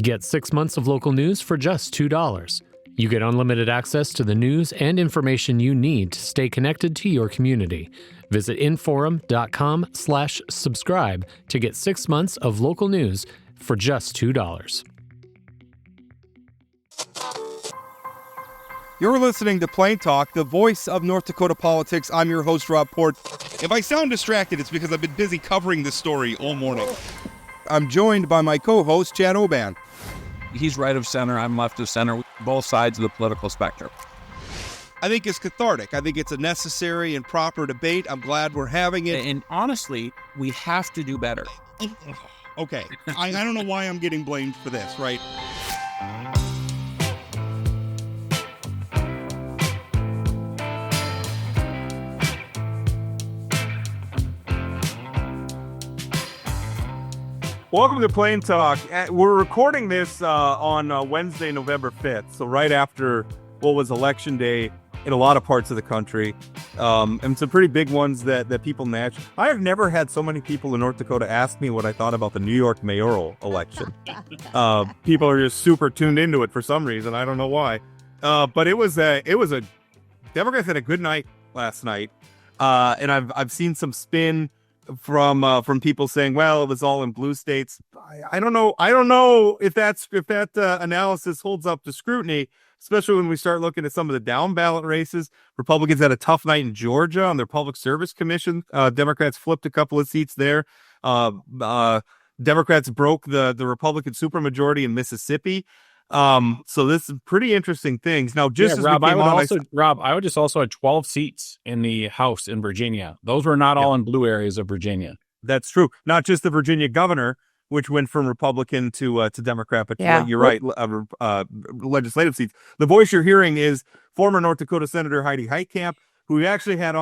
Get 6 months of local news for just $2. You get unlimited access to the news and information you need to stay connected to your community. Visit inforum.com/subscribe to get 6 months of local news for just $2. You're listening to Plain Talk, the voice of North Dakota politics. I'm your host, Rob Port. If I sound distracted, it's because I've been busy covering this story all morning. I'm joined by my co-host, Chad Oban. He's right of center, I'm left of center, both sides of the political spectrum. I think it's cathartic. I think it's a necessary and proper debate. I'm glad we're having it. And honestly, we have to do better. Okay, I don't know why I'm getting blamed for this, right? Welcome to Plain Talk. We're recording this on Wednesday, November 5th, so right after what was Election Day in a lot of parts of the country, and some pretty big ones that people naturally... I have never had so many people in North Dakota ask me what I thought about the New York mayoral election. People are just super tuned into it for some reason. I don't know why. But it was a Democrats had a good night last night, and I've seen some spin from people saying, well, it was all in blue states. I don't know if that analysis holds up to scrutiny, especially when we start looking at some of the down ballot races. Republicans had a tough night in Georgia on their public service commission. Democrats flipped a couple of seats there. Democrats broke the Republican supermajority in Mississippi. So this is pretty interesting things. Now, just as Rob, we came I would just also had 12 seats in the House in Virginia. Those were not all in blue areas of Virginia. That's true. Not just the Virginia governor, which went from Republican to Democrat, but you're right, legislative seats. The voice you're hearing is former North Dakota Senator Heidi Heitkamp, who we actually had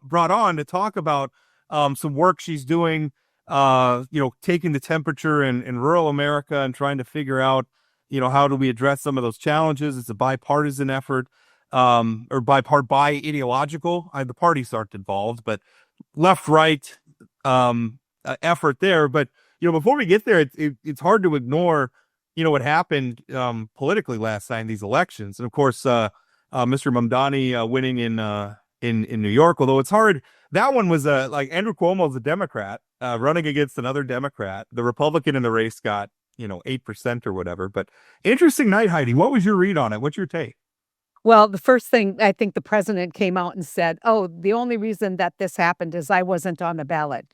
brought on to talk about some work she's doing, taking the temperature in rural America and trying to figure out, how do we address some of those challenges? It's a bipartisan effort, or bi-ideological. The parties aren't involved, but left-right effort there. But, before we get there, it's hard to ignore, what happened politically last night in these elections. And, of course, Mr. Mamdani winning in New York, although it's hard. That one was like Andrew Cuomo's a Democrat running against another Democrat. The Republican in the race got 8% or whatever. But interesting night, Heidi. What was your read on it? What's your take? Well, the first thing, I think the president came out and said, the only reason that this happened is I wasn't on the ballot.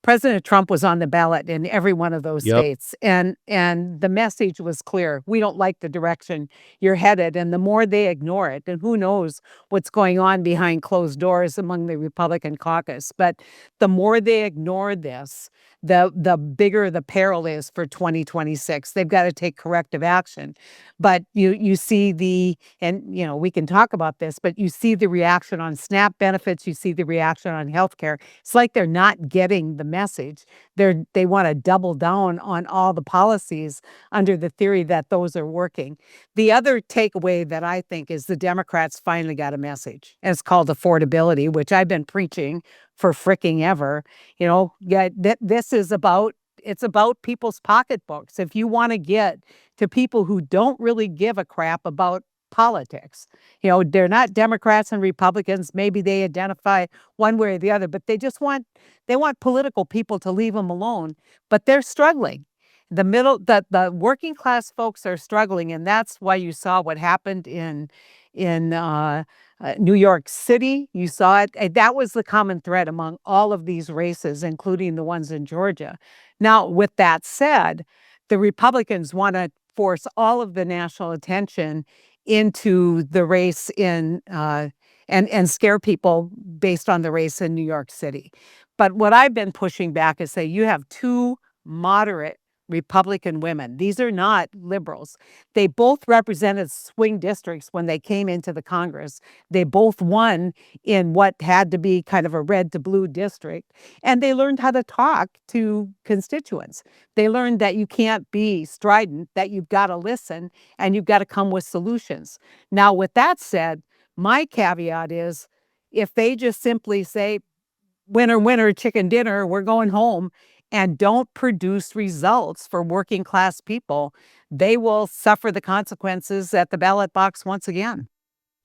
President Trump was on the ballot in every one of those states. And the message was clear. We don't like the direction you're headed. And the more they ignore it, and who knows what's going on behind closed doors among the Republican caucus, but the more they ignore this, the bigger the peril is for 2026. They've got to take corrective action. But you see we can talk about this, but you see the reaction on SNAP benefits, you see the reaction on healthcare. It's like they're not getting the message. They want to double down on all the policies under the theory that those are working. The other takeaway that I think is the Democrats finally got a message, and it's called affordability, which I've been preaching for fricking ever. This is about people's pocketbooks. If you want to get to people who don't really give a crap about politics, they're not Democrats and Republicans. Maybe they identify one way or the other, but they want political people to leave them alone. But they're struggling. The working class folks are struggling, and that's why you saw what happened in New York City. You saw it. That was the common thread among all of these races, including the ones in Georgia. Now, with that said, the Republicans want to force all of the national attention into the race and scare people based on the race in New York City. But what I've been pushing back is say you have two moderate Republican women. These are not liberals. They both represented swing districts when they came into the Congress. They both won in what had to be kind of a red to blue district. And they learned how to talk to constituents. They learned that you can't be strident, that you've got to listen, and you've got to come with solutions. Now, with that said, my caveat is if they just simply say, winner, winner, chicken dinner, we're going home, and don't produce results for working class people, they will suffer the consequences at the ballot box once again.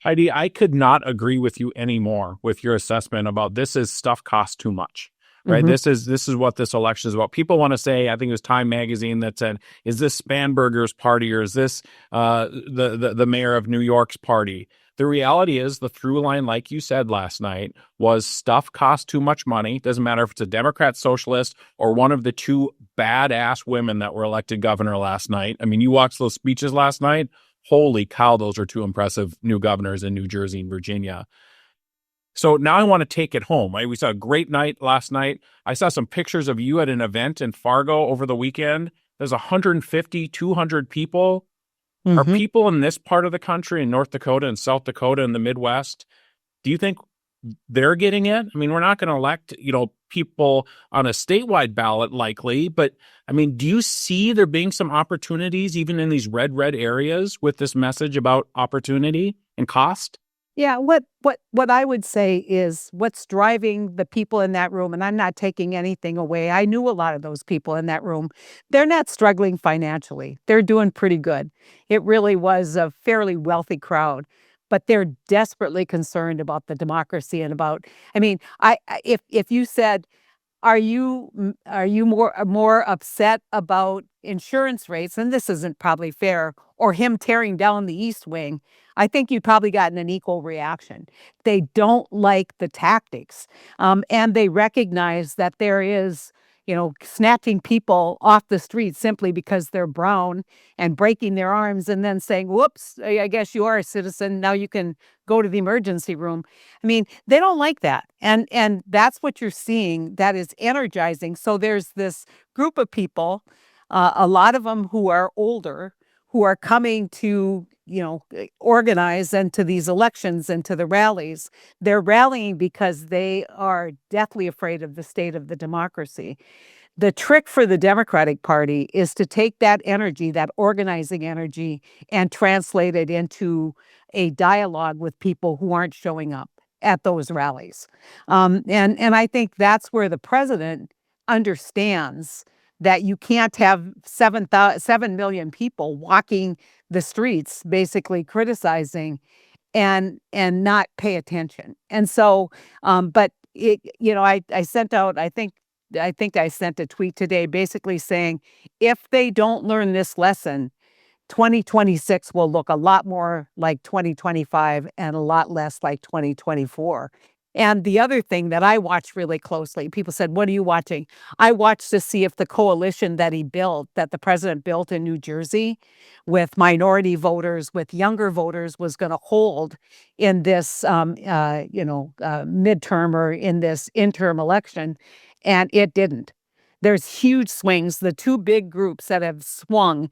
Heidi, I could not agree with you anymore with your assessment about this is stuff costs too much. Right. Mm-hmm. This is what this election is about. People want to say, I think it was Time Magazine that said, is this Spanberger's party or is this the mayor of New York's party? The reality is the through line, like you said last night, was stuff costs too much money. Doesn't matter if it's a Democrat socialist or one of the two badass women that were elected governor last night. I mean, you watched those speeches last night. Holy cow, those are two impressive new governors in New Jersey and Virginia. So now I want to take it home. Right? We saw a great night last night. I saw some pictures of you at an event in Fargo over the weekend. There's 150, 200 people. Mm-hmm. Are people in this part of the country, in North Dakota and South Dakota and the Midwest, do you think they're getting it? I mean, we're not going to elect, people on a statewide ballot likely, but I mean, do you see there being some opportunities even in these red areas with this message about opportunity and cost? Yeah, what I would say is what's driving the people in that room, and I'm not taking anything away. I knew a lot of those people in that room. They're not struggling financially. They're doing pretty good. It really was a fairly wealthy crowd, but they're desperately concerned about the democracy and about, I mean, if you said, are you more upset about insurance rates? And this isn't probably fair, or him tearing down the East Wing. I think you'd probably gotten an equal reaction. They don't like the tactics, and they recognize that there is, snatching people off the street simply because they're brown and breaking their arms and then saying, whoops, I guess you are a citizen. Now you can go to the emergency room. I mean, they don't like that. And that's what you're seeing that is energizing. So there's this group of people, a lot of them who are older, who are coming to, organize and to these elections and to the rallies. They're rallying because they are deathly afraid of the state of the democracy. The trick for the Democratic Party is to take that energy, that organizing energy, and translate it into a dialogue with people who aren't showing up at those rallies. And I think that's where the president understands that you can't have 7 million people walking the streets, basically criticizing and not pay attention. And so, but I sent out, I think I sent a tweet today basically saying, if they don't learn this lesson, 2026 will look a lot more like 2025 and a lot less like 2024. And the other thing that I watch really closely, people said, what are you watching? I watched to see if the coalition that the president built in New Jersey with minority voters, with younger voters, was going to hold in this, midterm or in this interim election. And it didn't. There's huge swings. The two big groups that have swung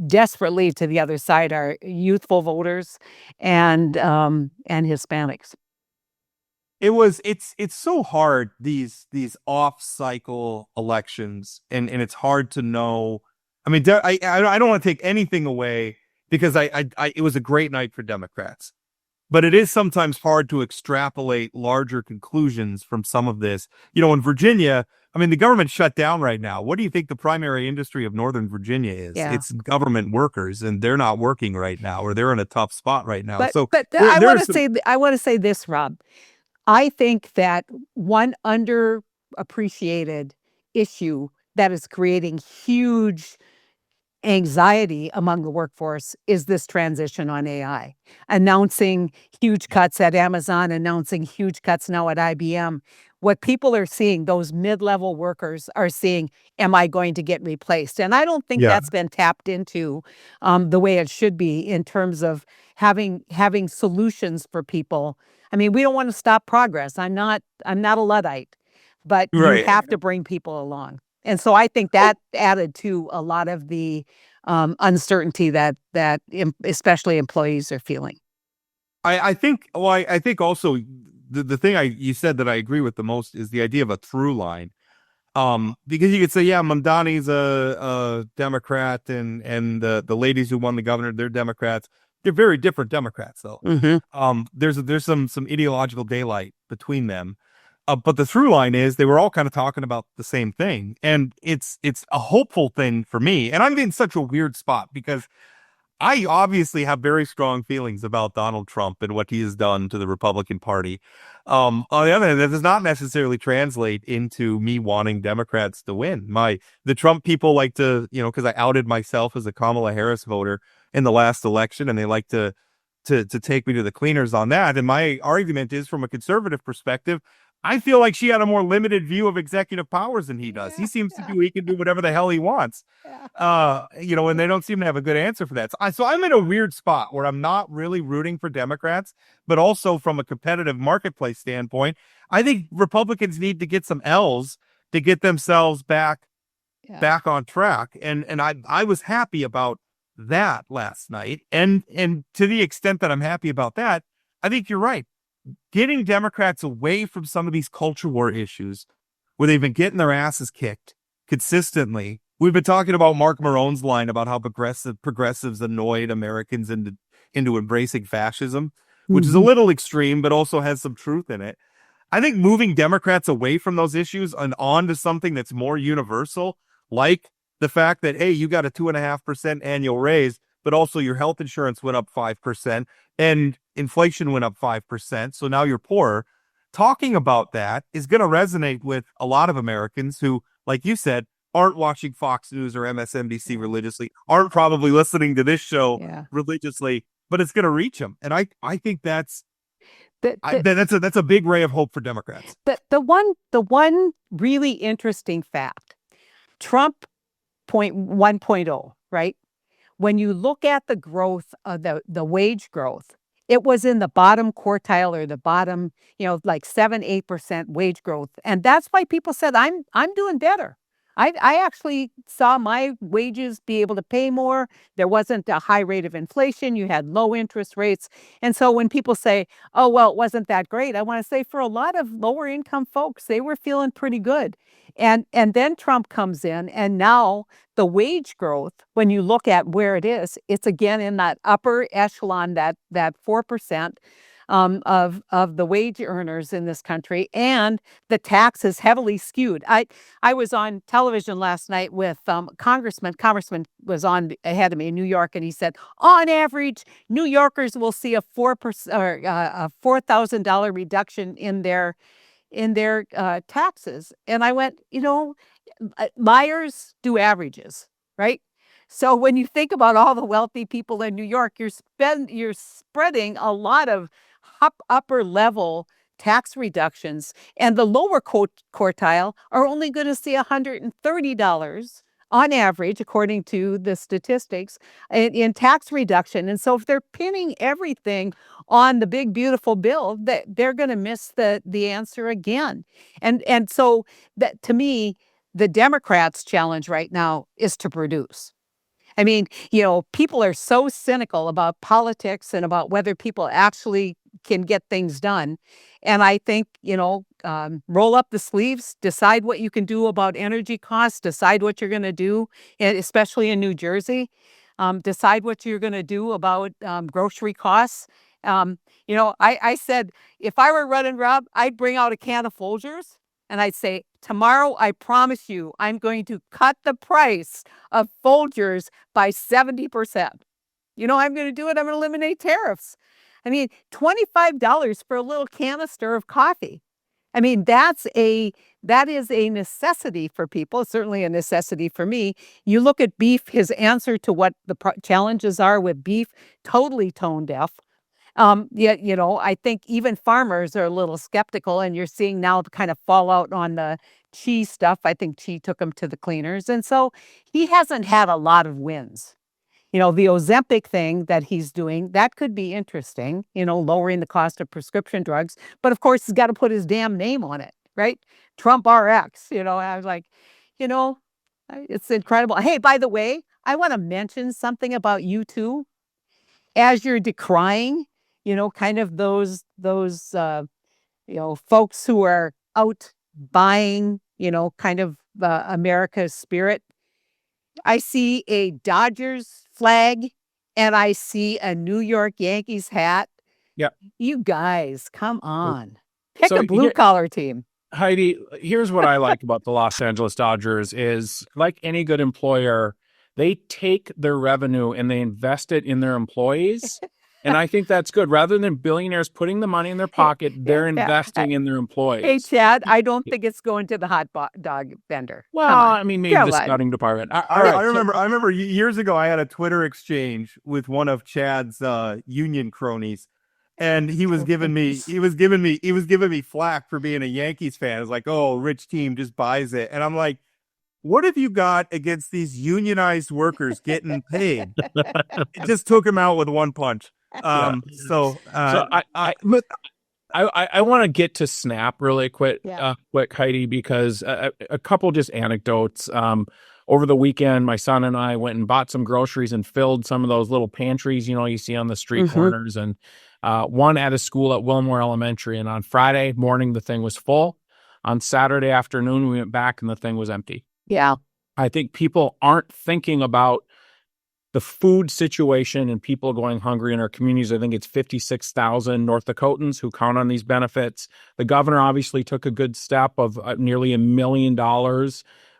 desperately to the other side are youthful voters and Hispanics. It's so hard, these off cycle elections, and it's hard to know. I mean, I don't want to take anything away because it was a great night for Democrats, but it is sometimes hard to extrapolate larger conclusions from some of this. In Virginia, I mean, the government shut down right now. What do you think the primary industry of Northern Virginia is? Yeah. It's government workers, and they're not working right now, or they're in a tough spot right now. But I want to say this, Rob. I think that one underappreciated issue that is creating huge anxiety among the workforce is this transition on AI, announcing huge cuts at Amazon, announcing huge cuts now at IBM. What people are seeing, those mid-level workers are seeing, am I going to get replaced? And I don't think that's been tapped into the way it should be in terms of having solutions for people. I mean, we don't want to stop progress. I'm not a Luddite, but you have to bring people along. And so I think that added to a lot of the uncertainty that especially employees are feeling. I think also the thing you said that I agree with the most is the idea of a through line. Because you could say, yeah, Mamdani's a Democrat and the ladies who won the governor, they're Democrats. They're very different Democrats, though. Mm-hmm. There's some ideological daylight between them. But the through line is they were all kind of talking about the same thing. And it's a hopeful thing for me. And I'm in such a weird spot because I obviously have very strong feelings about Donald Trump and what he has done to the Republican Party. On the other hand, that does not necessarily translate into me wanting Democrats to win. The Trump people like to, because I outed myself as a Kamala Harris voter in the last election, and they like to take me to the cleaners on that. And my argument is, from a conservative perspective, I feel like she had a more limited view of executive powers than he does. He seems to he can do whatever the hell he wants. And they don't seem to have a good answer for that. So I'm in a weird spot where I'm not really rooting for Democrats, but also from a competitive marketplace standpoint, I think Republicans need to get some L's to get themselves back on track. And I was happy about that last night. And to the extent that I'm happy about that, I think you're right. Getting Democrats away from some of these culture war issues where they've been getting their asses kicked consistently. We've been talking about Mark Marone's line about how progressives annoyed Americans into embracing fascism, which is a little extreme, but also has some truth in it. I think moving Democrats away from those issues and on to something that's more universal, like the fact that, hey, you got a 2.5% annual raise, but also your health insurance went up 5% and inflation went up 5%. So now you're poorer. Talking about that is going to resonate with a lot of Americans who, like you said, aren't watching Fox News or MSNBC religiously, aren't probably listening to this show religiously, but it's going to reach them. And I think that's a big ray of hope for Democrats. The one really interesting fact, Trump 1.0, right? When you look at the growth of the wage growth, it was in the bottom quartile or the bottom, like 7-8% wage growth. And that's why people said, I'm doing better. I actually saw my wages be able to pay more. There wasn't a high rate of inflation. You had low interest rates. And so when people say, oh, well, it wasn't that great, I want to say for a lot of lower income folks, they were feeling pretty good. And then Trump comes in, and now the wage growth, when you look at where it is, it's again in that upper echelon, that 4%. Of the wage earners in this country, and the tax is heavily skewed. I was on television last night with Congressman. Congressman was on ahead of me in New York, and he said, on average, New Yorkers will see a 4% or a $4,000 reduction in their taxes. And I went, liars do averages, right? So when you think about all the wealthy people in New York, you're spreading a lot of upper level tax reductions, and the lower quartile are only going to see $130 on average, according to the statistics, in tax reduction. And so if they're pinning everything on the big, beautiful bill, they're going to miss the answer again. And so that, to me, the Democrats' challenge right now is to produce. I mean, people are so cynical about politics and about whether people actually can get things done. And I think, roll up the sleeves, decide what you can do about energy costs, decide what you're going to do, especially in New Jersey, decide what you're going to do about grocery costs. I said, if I were running, Rob, I'd bring out a can of Folgers. And I'd say, tomorrow, I promise you, I'm going to cut the price of Folgers by 70%. I'm going to do it. I'm going to eliminate tariffs. I mean, $25 for a little canister of coffee. I mean, that is a necessity for people. It's certainly a necessity for me. You look at beef, his answer to what the challenges are with beef, totally tone deaf. I think even farmers are a little skeptical, and you're seeing now the kind of fallout on the cheese stuff. I think Chi took him to the cleaners. And so he hasn't had a lot of wins. The Ozempic thing that he's doing, that could be interesting, lowering the cost of prescription drugs. But of course, he's got to put his damn name on it, right? Trump RX, I was like, it's incredible. Hey, by the way, I want to mention something about you too. As you're decrying, kind of those folks who are out buying, kind of America's spirit. I see a Dodgers flag and I see a New York Yankees hat. Yeah. You guys, come on. Pick So a blue collar team. Heidi, here's what I like about the Los Angeles Dodgers is, like any good employer, they take their revenue and they invest it in their employees. And I think that's good. Rather than billionaires putting the money in their pocket, they're investing in their Hey, employees. Chad, I don't think it's going to the dog vendor. Well, Come on. I mean, maybe Come the on. scouting department. All I right. remember years ago I had a Twitter exchange with one of Chad's union cronies, and he was giving me flack for being a Yankees fan. It's like, oh, rich team just buys it, and I'm like, what have you got against these unionized workers getting paid? It just took him out with one punch. So I want to get to SNAP really quick, Heidi, because a couple just anecdotes. Over the weekend, my son and I went and bought some groceries and filled some of those little pantries, you see on the street corners, and one at a school at Wilmore Elementary. And on Friday morning, the thing was full. On Saturday afternoon, we went back and the thing was empty. Yeah. I think people aren't thinking about the food situation and people going hungry in our communities. I think it's 56,000 North Dakotans who count on these benefits. The governor obviously took a good step of nearly $1 million,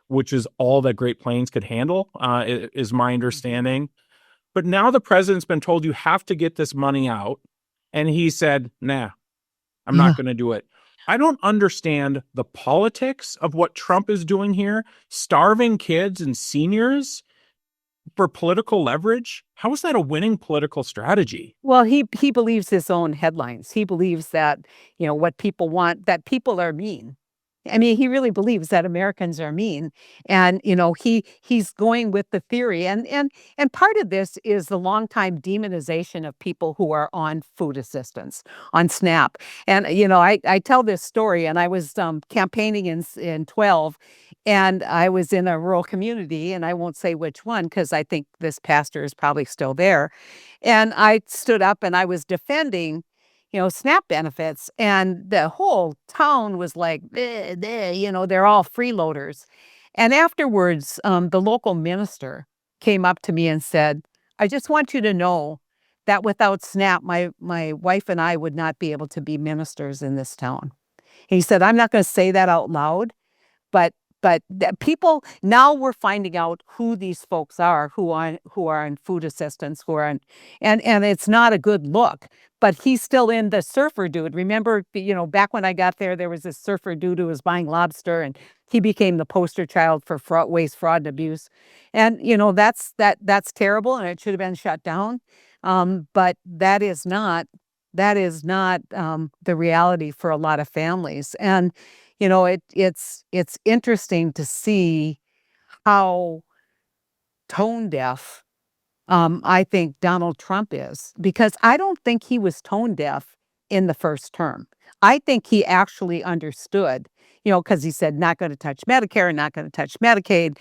which is all that Great Plains could handle, is my understanding. But now the president's been told you have to get this money out. And he said, nah, I'm not going to do it. I don't understand the politics of what Trump is doing here, starving kids and seniors for political leverage. How is that a winning political strategy? Well, he believes his own headlines. He believes that, what people want, that people are mean. I mean, he really believes that Americans are mean, and he's going with the theory, and part of this is the longtime demonization of people who are on food assistance, on SNAP. And I tell this story, and I was campaigning in 12, and I was in a rural community, and I won't say which one because I think this pastor is probably still there, and I stood up and I was defending SNAP benefits, and the whole town was like, bleh, bleh, they're all freeloaders. And afterwards, the local minister came up to me and said, I just want you to know that without SNAP, my wife and I would not be able to be ministers in this town. He said, I'm not going to say that out loud, but people, now we're finding out who these folks are who are on food assistance, and it's not a good look. But he's still in the surfer dude. Remember, back when I got there was this surfer dude who was buying lobster, and he became the poster child for waste, fraud, and abuse. And that's terrible, and it should have been shut down. But that is not the reality for a lot of families. And it's interesting to see how tone deaf I think Donald Trump is, because I don't think he was tone deaf in the first term. I think he actually understood, because he said, not going to touch Medicare, not going to touch Medicaid.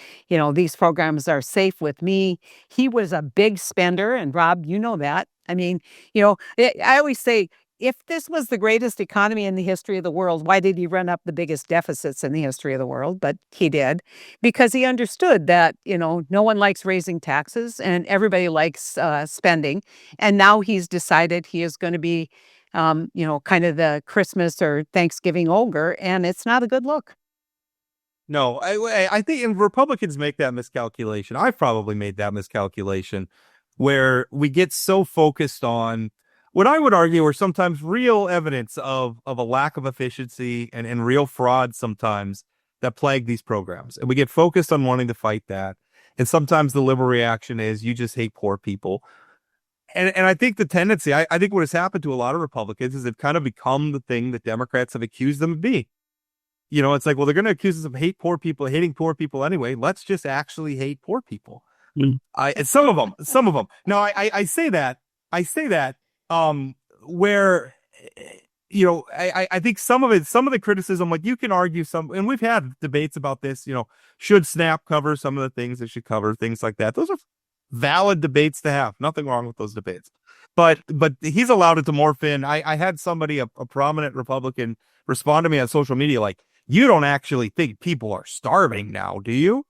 These programs are safe with me. He was a big spender. And Rob, you know that. I mean, I always say, if this was the greatest economy in the history of the world, why did he run up the biggest deficits in the history of the world? But he did, because he understood that, no one likes raising taxes and everybody likes spending. And now he's decided he is going to be, kind of the Christmas or Thanksgiving ogre, and it's not a good look. No, I think Republicans make that miscalculation. I've probably made that miscalculation where we get so focused on what I would argue are sometimes real evidence of a lack of efficiency and real fraud sometimes that plague these programs. And we get focused on wanting to fight that. And sometimes the liberal reaction is you just hate poor people. And I think the tendency, I think what has happened to a lot of Republicans is they've kind of become the thing that Democrats have accused them of being. It's like, well, they're going to accuse us of hating poor people anyway. Let's just actually hate poor people. And some of them. Now, I say that, where, I think some of the criticism, like you can argue and we've had debates about this, should SNAP cover some of the things it should cover, things like that. Those are valid debates to have. Nothing wrong with those debates. But he's allowed it to morph in. I had somebody, a prominent Republican, respond to me on social media like, you don't actually think people are starving now, do you?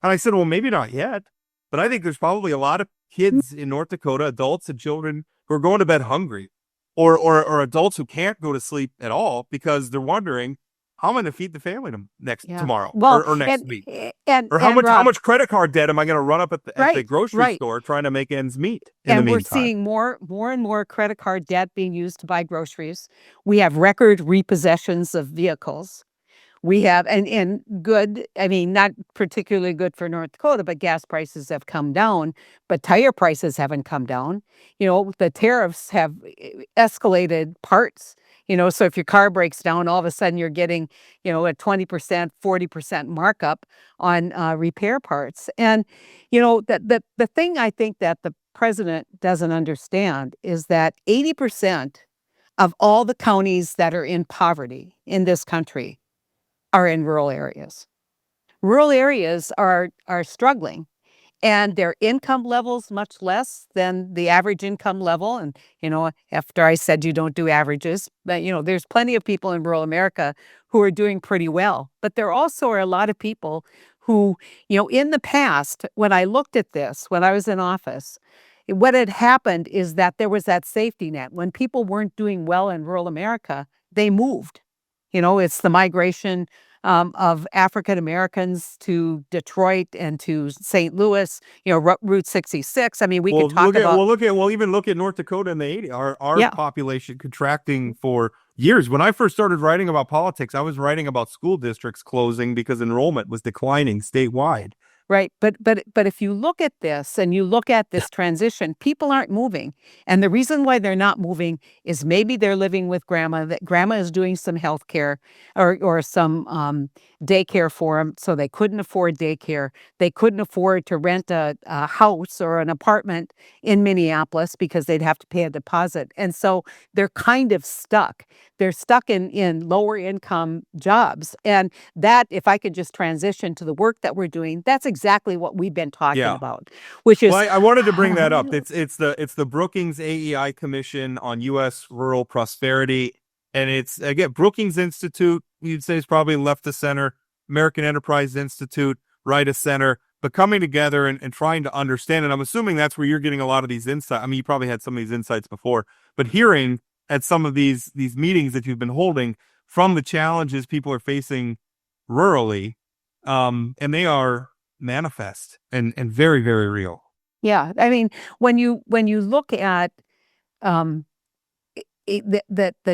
And I said, well, maybe not yet. But I think there's probably a lot of kids in North Dakota, adults and children, who are going to bed hungry, or adults who can't go to sleep at all because they're wondering, I'm going to feed the family Yeah. tomorrow Well, or next and week. and Or how Rob, much credit card debt am I going to run up at the right, grocery right. store trying to make ends meet in the And we're meantime? seeing more and more credit card debt being used to buy groceries. We have record repossessions of vehicles. We have, and good, I mean, not particularly good for North Dakota, but gas prices have come down, but tire prices haven't come down. The tariffs have escalated parts. So if your car breaks down, all of a sudden you're getting, a 20%, 40% markup on repair parts. And, the thing I think that the president doesn't understand is that 80% of all the counties that are in poverty in this country are in rural areas. Rural areas are struggling, and their income level's much less than the average income level. And, after I said you don't do averages, but, there's plenty of people in rural America who are doing pretty well. But there also are a lot of people who, in the past, when I looked at this, when I was in office, what had happened is that there was that safety net. When people weren't doing well in rural America, they moved. It's the migration of African Americans to Detroit and to St. Louis, Route 66. I mean, we could talk about. Even look at North Dakota in the 80s. Our Yeah. population contracting for years. When I first started writing about politics, I was writing about school districts closing because enrollment was declining statewide. Right. But if you look at this and you look at this transition, people aren't moving. And the reason why they're not moving is maybe they're living with grandma, that grandma is doing some health care or some daycare for them. So they couldn't afford daycare. They couldn't afford to rent a house or an apartment in Minneapolis because they'd have to pay a deposit. And so they're kind of stuck. They're stuck in lower income jobs. And that, if I could just transition to the work that we're doing, that's exactly what we've been talking about, which is. Well, I wanted to bring that up. It's the Brookings AEI Commission on U.S. Rural Prosperity, and it's again Brookings Institute. You'd say is probably left of center. American Enterprise Institute, right of center, but coming together and trying to understand. And I'm assuming that's where you're getting a lot of these insights. I mean, you probably had some of these insights before, but hearing at some of these meetings that you've been holding from the challenges people are facing rurally, and they are manifest and very, very real. Yeah. I mean, when you look at the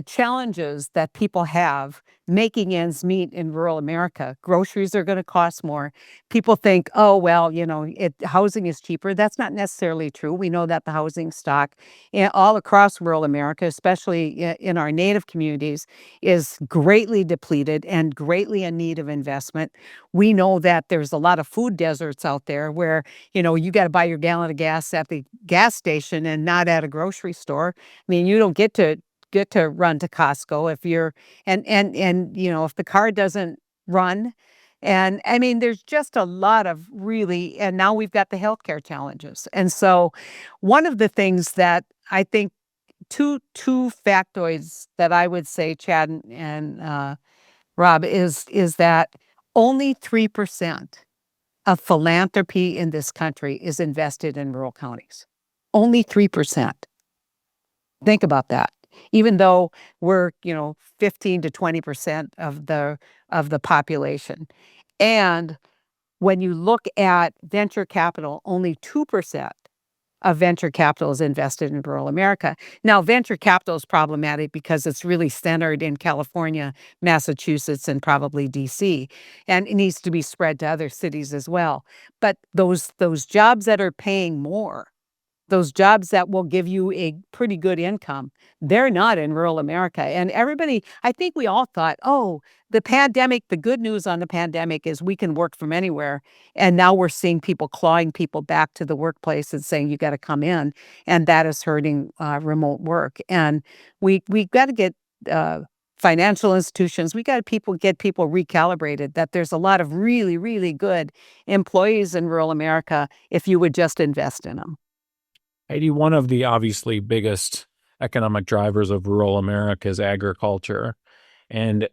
challenges that people have making ends meet in rural America, groceries are going to cost more. People think, oh, well, housing is cheaper. That's not necessarily true. We know that the housing stock all across rural America, especially in our native communities, is greatly depleted and greatly in need of investment. We know that there's a lot of food deserts out there where, you got to buy your gallon of gas at the gas station and not at a grocery store. I mean, you don't get to run to Costco if you're and if the car doesn't run. And I mean, there's just a lot of really, and now we've got the healthcare challenges. And so one of the things that I think two factoids that I would say, Chad and Rob, is that only 3% of philanthropy in this country is invested in rural counties. Only 3%. Think about that. Even though we're, 15 to 20% of the population. And when you look at venture capital, only 2% of venture capital is invested in rural America. Now, venture capital is problematic because it's really centered in California, Massachusetts, and probably DC, and it needs to be spread to other cities as well. But those jobs that are paying more, those jobs that will give you a pretty good income, they're not in rural America. And everybody, I think we all thought, oh, the pandemic, the good news on the pandemic is we can work from anywhere. And now we're seeing people clawing people back to the workplace and saying, you got to come in. And that is hurting remote work. And we got to get financial institutions, we got to get people recalibrated that there's a lot of really, really good employees in rural America if you would just invest in them. Heidi, one of the obviously biggest economic drivers of rural America is agriculture. And,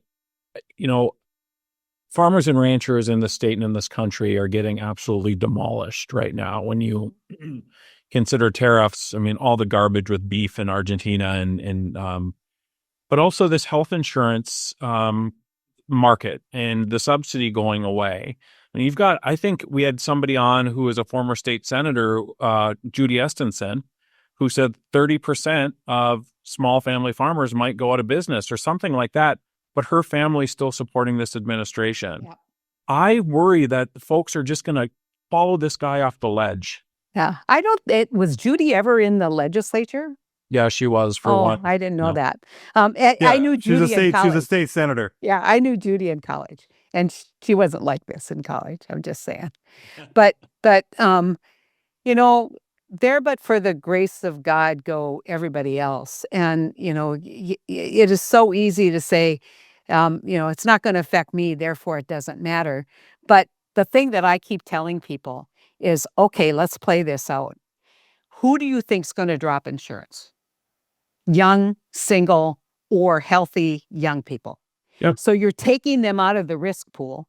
farmers and ranchers in the state and in this country are getting absolutely demolished right now. When you consider tariffs, I mean, all the garbage with beef in Argentina but also this health insurance, market and the subsidy going away. And you've got, I think we had somebody on who was a former state senator, Judy Estenson, who said 30% of small family farmers might go out of business or something like that, but her family's still supporting this administration. Yep. I worry that folks are just going to follow this guy off the ledge. Yeah. Was Judy ever in the legislature? Yeah, she was for one. I didn't know No. that. I knew Judy in college. She was a state senator. Yeah, I knew Judy in college, and she wasn't like this in college. I'm just saying, but you know, there but for the grace of God go everybody else, and you know, it is so easy to say, you know, it's not going to affect me, therefore it doesn't matter. But the thing that I keep telling people is, okay, let's play this out. Who do you think's going to drop insurance? Young, single, or healthy young people. Yep. So you're taking them out of the risk pool.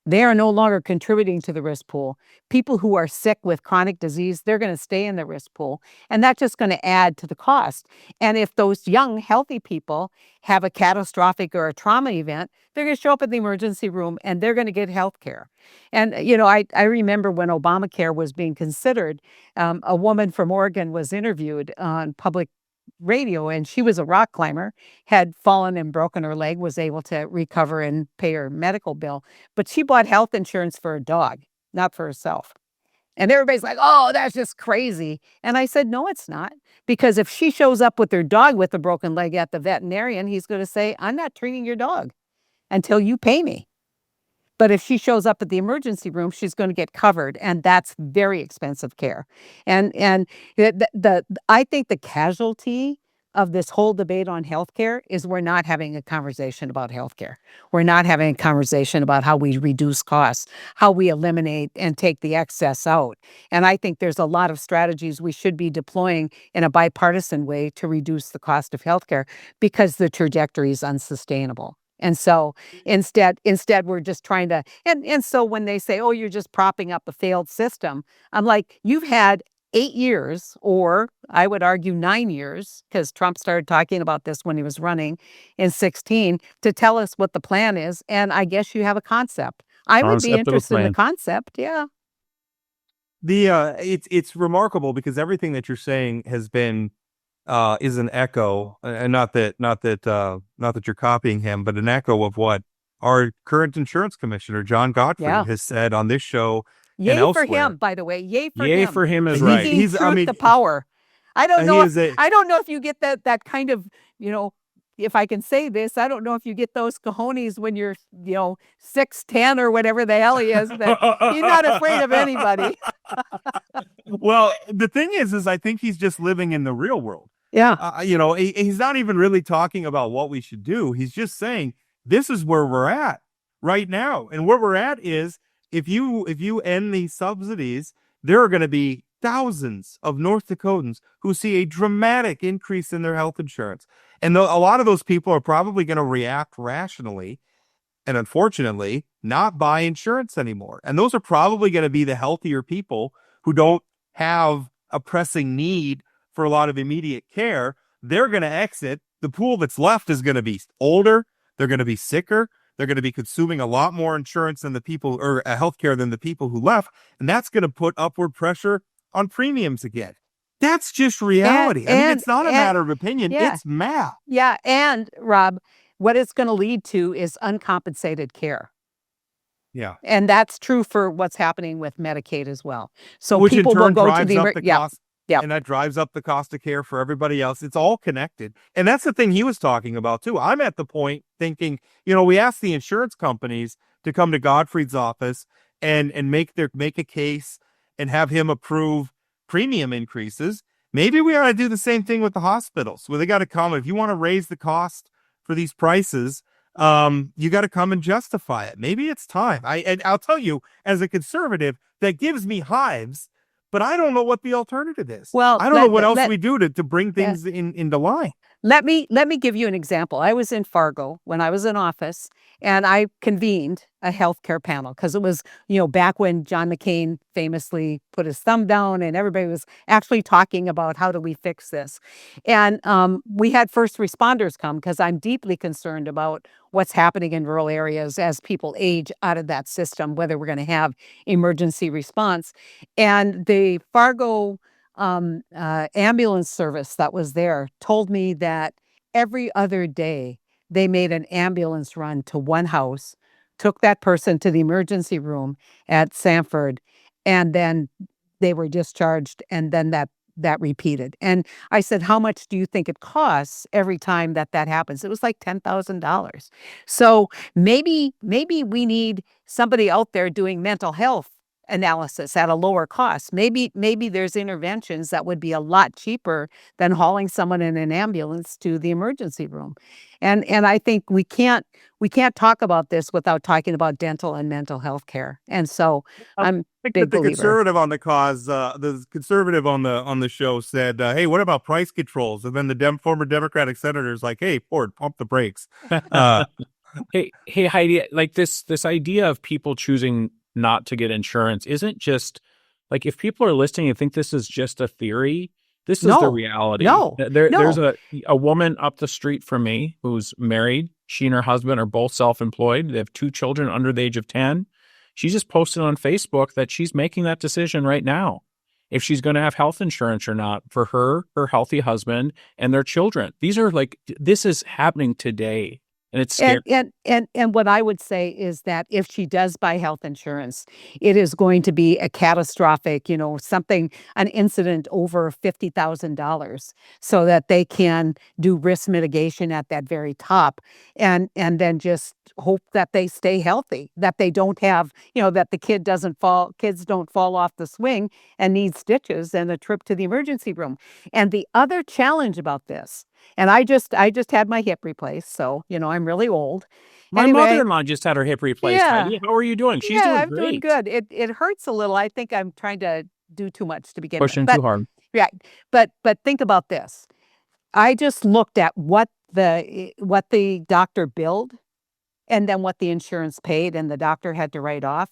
They are no longer contributing to the risk pool. People who are sick with chronic disease, they're going to stay in the risk pool. And that's just going to add to the cost. And if those young, healthy people have a catastrophic or a trauma event, they're going to show up in the emergency room and they're going to get health care. And, you know, I remember when Obamacare was being considered, a woman from Oregon was interviewed on public radio, and she was a rock climber, had fallen and broken her leg, was able to recover and pay her medical bill. But she bought health insurance for a dog, not for herself. And everybody's like, oh, that's just crazy. And I said, no, it's not. Because if she shows up with her dog with a broken leg at the veterinarian, he's going to say, I'm not treating your dog until you pay me. But if she shows up at the emergency room, she's going to get covered, and that's very expensive care. And I think the casualty of this whole debate on healthcare is we're not having a conversation about healthcare. We're not having a conversation about how we reduce costs, how we eliminate and take the excess out. And I think there's a lot of strategies we should be deploying in a bipartisan way to reduce the cost of healthcare, because the trajectory is unsustainable. And so instead we're just trying to, and so when they say, oh, you're just propping up a failed system, I'm like, you've had 8 years, or I would argue 9 years, because Trump started talking about this when he was running in 2016, to tell us what the plan is. And I guess you have a concept. I would be interested in the concept. Yeah. It's remarkable because everything that you're saying has been is an echo, and not that you're copying him, but an echo of what our current insurance commissioner, John Godfrey, has said on this show. Yay and for elsewhere. Yay for him. Yay for him is right. He's the power. I don't know if you get that kind of, you know, if I can say this, I don't know if you get those cojones when you're, you know, 6'10" or whatever the hell he is, that he's not afraid of anybody. Well, the thing is I think he's just living in the real world. Yeah. You know, he's not even really talking about what we should do. He's just saying, this is where we're at right now. And where we're at is, if you end these subsidies, there are going to be thousands of North Dakotans who see a dramatic increase in their health insurance. And a lot of those people are probably going to react rationally and, unfortunately, not buy insurance anymore. And those are probably going to be the healthier people who don't have a pressing need for a lot of immediate care. They're going to exit. The pool that's left is going to be older. They're going to be sicker. They're going to be consuming a lot more insurance than the people, or healthcare than the people who left. And that's going to put upward pressure on premiums again. That's just reality. I mean, it's not a matter of opinion. Yeah. It's math. Yeah. And Rob, what it's going to lead to is uncompensated care. Yeah. And that's true for what's happening with Medicaid as well. So which people in turn will go drives to up the cost. Yeah. And that drives up the cost of care for everybody else. It's all connected. And that's the thing he was talking about, too. I'm at the point thinking, you know, we asked the insurance companies to come to Godfrey's office and make a case and have him approve premium increases. Maybe we ought to do the same thing with the hospitals, where they got to come. If you want to raise the cost for these prices, you got to come and justify it. Maybe it's time. I'll tell you, as a conservative, that gives me hives. But I don't know what the alternative is. Well, I don't know what else we do to bring things into line. Let me give you an example. I was in Fargo when I was in office, and I convened a healthcare panel because it was, back when John McCain famously put his thumb down and everybody was actually talking about how do we fix this. And we had first responders come because I'm deeply concerned about what's happening in rural areas as people age out of that system, whether we're going to have emergency response. And the Fargo ambulance service that was there told me that every other day they made an ambulance run to one house, took that person to the emergency room at Sanford, and then they were discharged, and then that repeated. And I said, how much do you think it costs every time that happens? It was like $10,000. So maybe we need somebody out there doing mental health analysis at a lower cost. Maybe there's interventions that would be a lot cheaper than hauling someone in an ambulance to the emergency room. And I think we can't talk about this without talking about dental and mental health care. And so I'm I think big that the believer. conservative on the cause, the conservative on the show said, "Hey, what about price controls?" And then the former Democratic senator's like, "Hey, Ford, pump the brakes." Hey, Heidi, like this idea of people choosing not to get insurance isn't just like, if people are listening and think this is just a theory, this is the No, reality. no, There's no. a woman up the street from me who's married. She and her husband are both self-employed. They have 2 children under the age of 10. She just posted on Facebook that she's making that decision right now, if she's going to have health insurance or not for her healthy husband, and their children. This is happening today. And it's scary. And what I would say is that if she does buy health insurance, it is going to be a catastrophic, an incident over $50,000, so that they can do risk mitigation at that very top, and then just hope that they stay healthy, that they don't have, that the kids don't fall off the swing and need stitches and a trip to the emergency room. And the other challenge about this, and I just had my hip replaced, so, I'm really old. My Anyway, mother-in-law just had her hip replaced, yeah, Heidi. How are you doing? She's yeah, doing I'm doing great. good. It hurts a little. I think I'm trying to do too much to begin with. Pushing But too hard. right, but think about this. I just looked at what the doctor billed and then what the insurance paid and the doctor had to write off.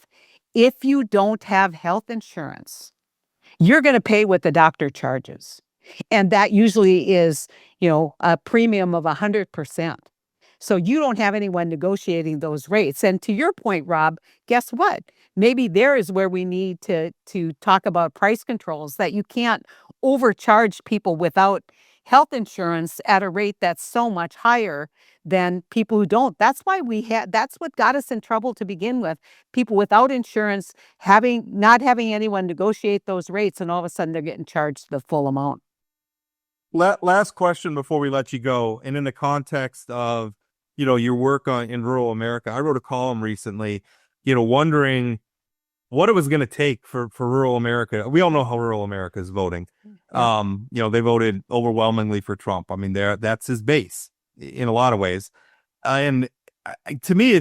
If you don't have health insurance, you're going to pay what the doctor charges. And that usually is, a premium of 100%. So you don't have anyone negotiating those rates. And to your point, Rob, guess what? Maybe there is where we need to talk about price controls, that you can't overcharge people without health insurance at a rate that's so much higher than people who don't. That's what got us in trouble to begin with. People without insurance not having anyone negotiate those rates, and all of a sudden they're getting charged the full amount. Last question before we let you go, and in the context of your work in rural America, I wrote a column recently, wondering what it was going to take for rural America. We all know how rural America is voting. Yeah. They voted overwhelmingly for Trump. I mean, that's his base in a lot of ways. And to me,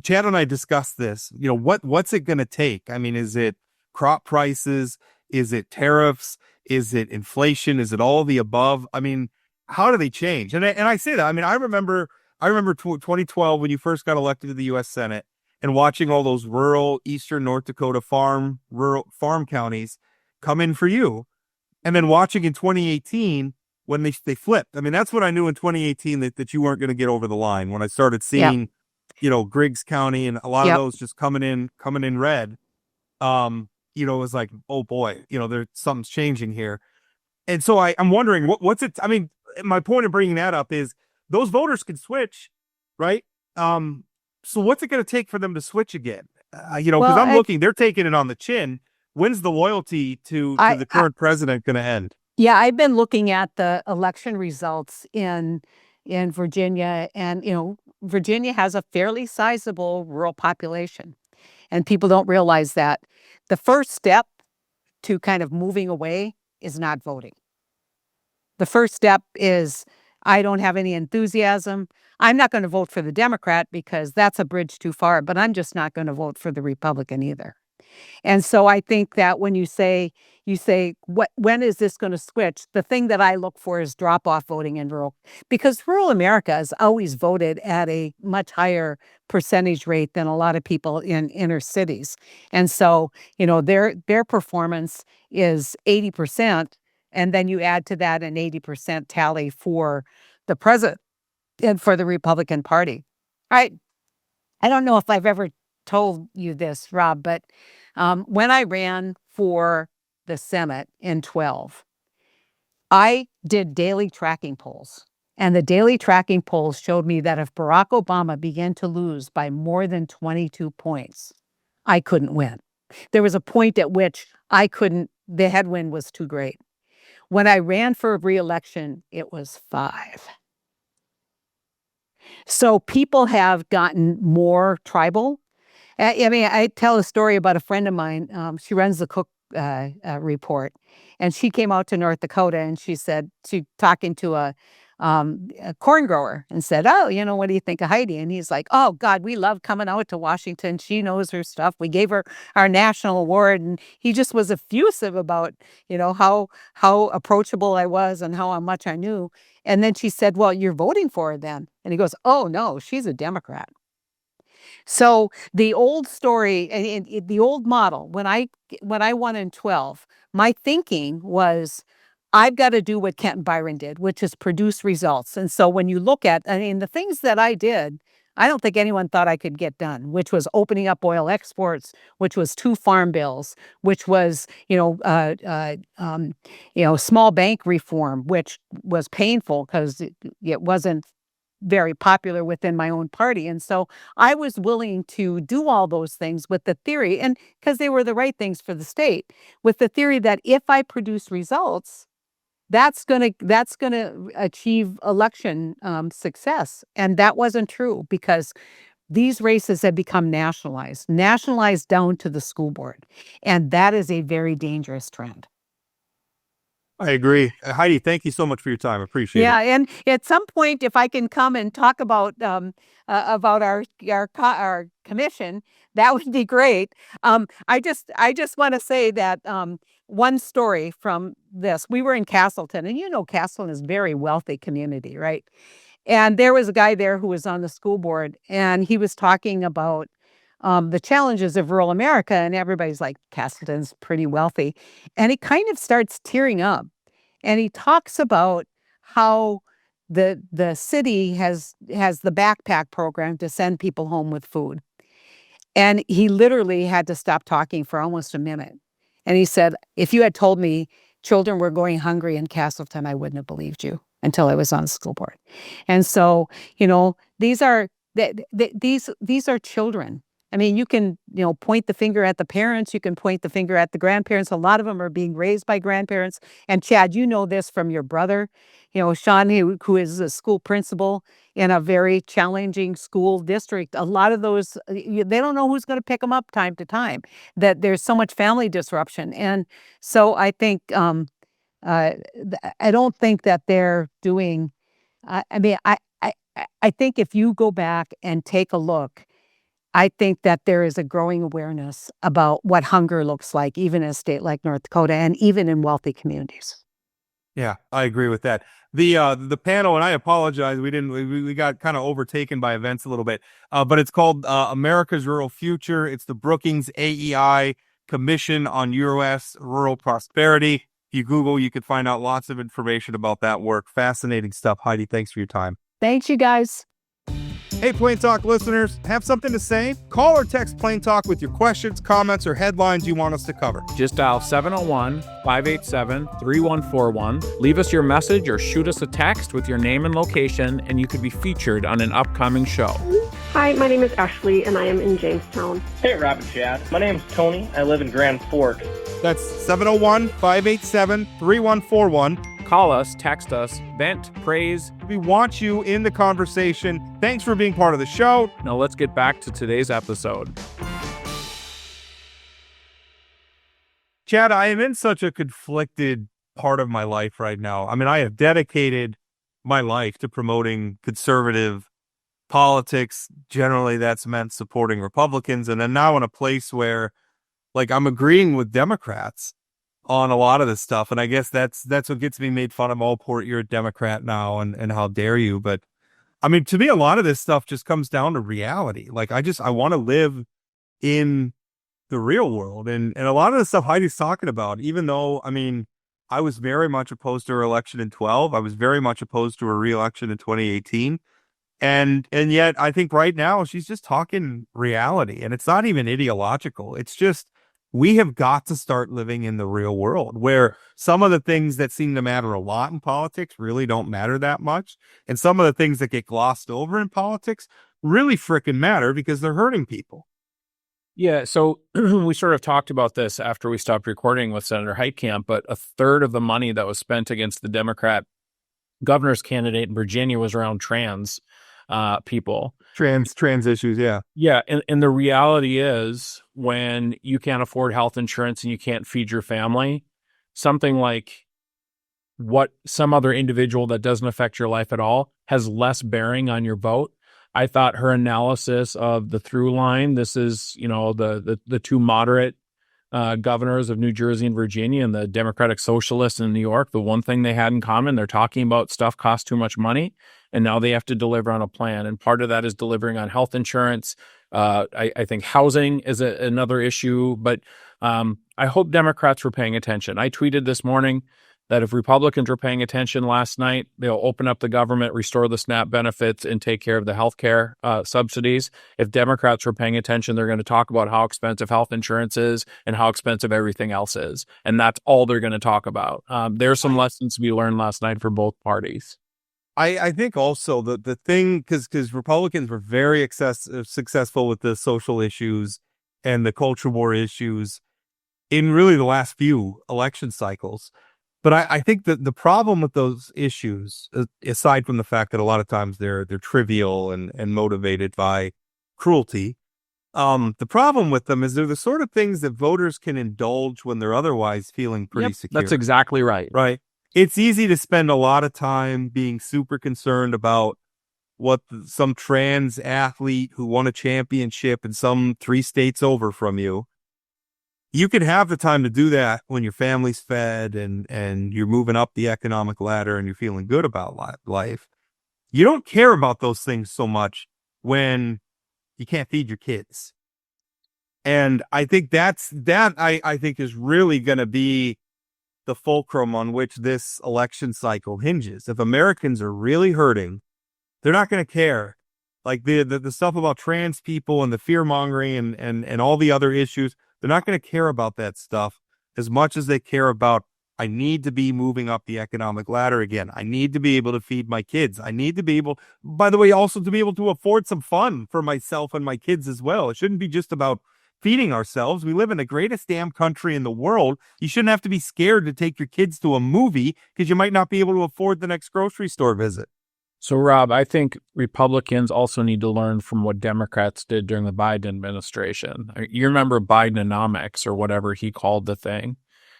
Chad and I discussed this. What's it going to take? I mean, is it crop prices? Is it tariffs? Is it inflation? Is it all the above? I mean, how do they change? And I say that. I mean, I remember 2012 when you first got elected to the U.S. Senate, and watching all those rural Eastern North Dakota rural farm counties come in for you, and then watching in 2018 when they flipped. I mean, that's when I knew in 2018 that you weren't going to get over the line, when I started seeing, Griggs County and a lot of those just coming in red. It was like, oh boy, there's something's changing here. And so I'm wondering what's it. I mean, my point of bringing that up is those voters can switch, right? So what's it going to take for them to switch again? Because I'm looking, they're taking it on the chin. When's the loyalty to the current president going to end? Yeah, I've been looking at the election results in Virginia, and Virginia has a fairly sizable rural population, and people don't realize that the first step to kind of moving away is not voting. The first step is, I don't have any enthusiasm. I'm not going to vote for the Democrat because that's a bridge too far, but I'm just not going to vote for the Republican either. And so I think that when you say when is this going to switch? The thing that I look for is drop off voting in rural, because rural America has always voted at a much higher percentage rate than a lot of people in inner cities. And so, their performance is 80%. And then you add to that an 80% tally for the president and for the Republican Party. I don't know if I've ever told you this, Rob, but when I ran for the Senate in 12, I did daily tracking polls. And the daily tracking polls showed me that if Barack Obama began to lose by more than 22 points, I couldn't win. There was a point at which the headwind was too great. When I ran for re-election, it was 5. So people have gotten more tribal. I tell a story about a friend of mine. She runs the Cook report, and she came out to North Dakota, and she talking to a corn grower and said, "Oh, what do you think of Heidi?" And he's like, "Oh God, we love coming out to Washington. She knows her stuff. We gave her our national award." And he just was effusive about, how approachable I was and how much I knew. And then she said, "Well, you're voting for her then?" And he goes, "Oh no, she's a Democrat." So the old story and the old model, when I won in 12, my thinking was, I've got to do what Kent Byron did, which is produce results. And so when you look at, the things that I did, I don't think anyone thought I could get done, which was opening up oil exports, which was 2 farm bills, which was, small bank reform, which was painful because it wasn't very popular within my own party. And so I was willing to do all those things with the theory, and because they were the right things for the state, with the theory that if I produce results, that's going to achieve election success. And that wasn't true, because these races have become nationalized down to the school board. And that is a very dangerous trend. I agree. Heidi, thank you so much for your time. Appreciate it. Yeah, and at some point, if I can come and talk about our commission, that would be great. I just want to say that one story from this. We were in Castleton, and Castleton is a very wealthy community, right? And there was a guy there who was on the school board, and he was talking about the challenges of rural America, and everybody's like, Castleton's pretty wealthy. And he kind of starts tearing up. And he talks about how the city has the backpack program to send people home with food. And he literally had to stop talking for almost a minute. And he said, if you had told me children were going hungry in Castleton, I wouldn't have believed you until I was on the school board. And so, these are children. You can, point the finger at the parents. You can point the finger at the grandparents. A lot of them are being raised by grandparents. And Chad, you know this from your brother, Sean, who is a school principal in a very challenging school district. A lot of those, they don't know who's going to pick them up time to time, that there's so much family disruption. And so I think, I don't think that they're doing, I think if you go back and take a look, I think that there is a growing awareness about what hunger looks like, even in a state like North Dakota, and even in wealthy communities. Yeah, I agree with that. The panel, and I apologize, we got kind of overtaken by events a little bit, but it's called America's Rural Future. It's the Brookings AEI Commission on U.S. Rural Prosperity. If you Google, you could find out lots of information about that work. Fascinating stuff. Heidi, thanks for your time. Thanks, you guys. Hey, Plain Talk listeners, have something to say? Call or text Plain Talk with your questions, comments, or headlines you want us to cover. Just dial 701-587-3141. Leave us your message or shoot us a text with your name and location, and you could be featured on an upcoming show. Hi, my name is Ashley, and I am in Jamestown. Hey, Rob and Chad. My name is Tony. I live in Grand Forks. That's 701-587-3141. Call us, text us, vent, praise. We want you in the conversation. Thanks for being part of the show. Now let's get back to today's episode. Chad, I am in such a conflicted part of my life right now. I have dedicated my life to promoting conservative politics. Generally, that's meant supporting Republicans. And I'm now in a place where, like I'm agreeing with Democrats on a lot of this stuff. And I guess that's what gets me made fun of. Oh, Port, you're a Democrat now, and how dare you? But I mean, to me, a lot of this stuff just comes down to reality. Like I want to live in the real world. And a lot of the stuff Heidi's talking about, even though, I mean, I was very much opposed to her election in 12. I was very much opposed to her reelection in 2018. And yet I think right now she's just talking reality, and it's not even ideological. It's just, we have got to start living in the real world where some of the things that seem to matter a lot in politics really don't matter that much. And some of the things that get glossed over in politics really frickin' matter because they're hurting people. Yeah, so we sort of talked about this after we stopped recording with Senator Heitkamp, but a third of the money that was spent against the Democrat governor's candidate in Virginia was around trans people. Trans issues, yeah. Yeah, and the reality is when you can't afford health insurance and you can't feed your family, something like what some other individual that doesn't affect your life at all has less bearing on your vote. I thought her analysis of the through line, this is, the two moderate governors of New Jersey and Virginia and the Democratic Socialists in New York, the one thing they had in common, they're talking about stuff costs too much money, and now they have to deliver on a plan. And part of that is delivering on health insurance. I think housing is another issue, but I hope Democrats were paying attention. I tweeted this morning that if Republicans were paying attention last night, they'll open up the government, restore the SNAP benefits, and take care of the health care subsidies. If Democrats were paying attention, they're going to talk about how expensive health insurance is and how expensive everything else is. And that's all they're going to talk about. There's some lessons to be learned last night for both parties. I think also the thing, because Republicans were very successful with the social issues and the culture war issues in really the last few election cycles. But I think that the problem with those issues, aside from the fact that a lot of times they're trivial and motivated by cruelty, the problem with them is they're the sort of things that voters can indulge when they're otherwise feeling pretty secure. That's exactly right. Right. It's easy to spend a lot of time being super concerned about what some trans athlete who won a championship in some 3 states over from you. You could have the time to do that when your family's fed and you're moving up the economic ladder and you're feeling good about life. You don't care about those things so much when you can't feed your kids. And I think I think is really going to be the fulcrum on which this election cycle hinges. If Americans are really hurting, they're not going to care. Like the stuff about trans people and the fear mongering and all the other issues, they're not going to care about that stuff as much as they care about, I need to be moving up the economic ladder again. I need to be able to feed my kids. I need to be able, by the way, also to be able to afford some fun for myself and my kids as well. It shouldn't be just about feeding ourselves. We live in the greatest damn country in the world. You shouldn't have to be scared to take your kids to a movie because you might not be able to afford the next grocery store visit. So, Rob, I think Republicans also need to learn from what Democrats did during the Biden administration. You remember Bidenomics or whatever he called the thing.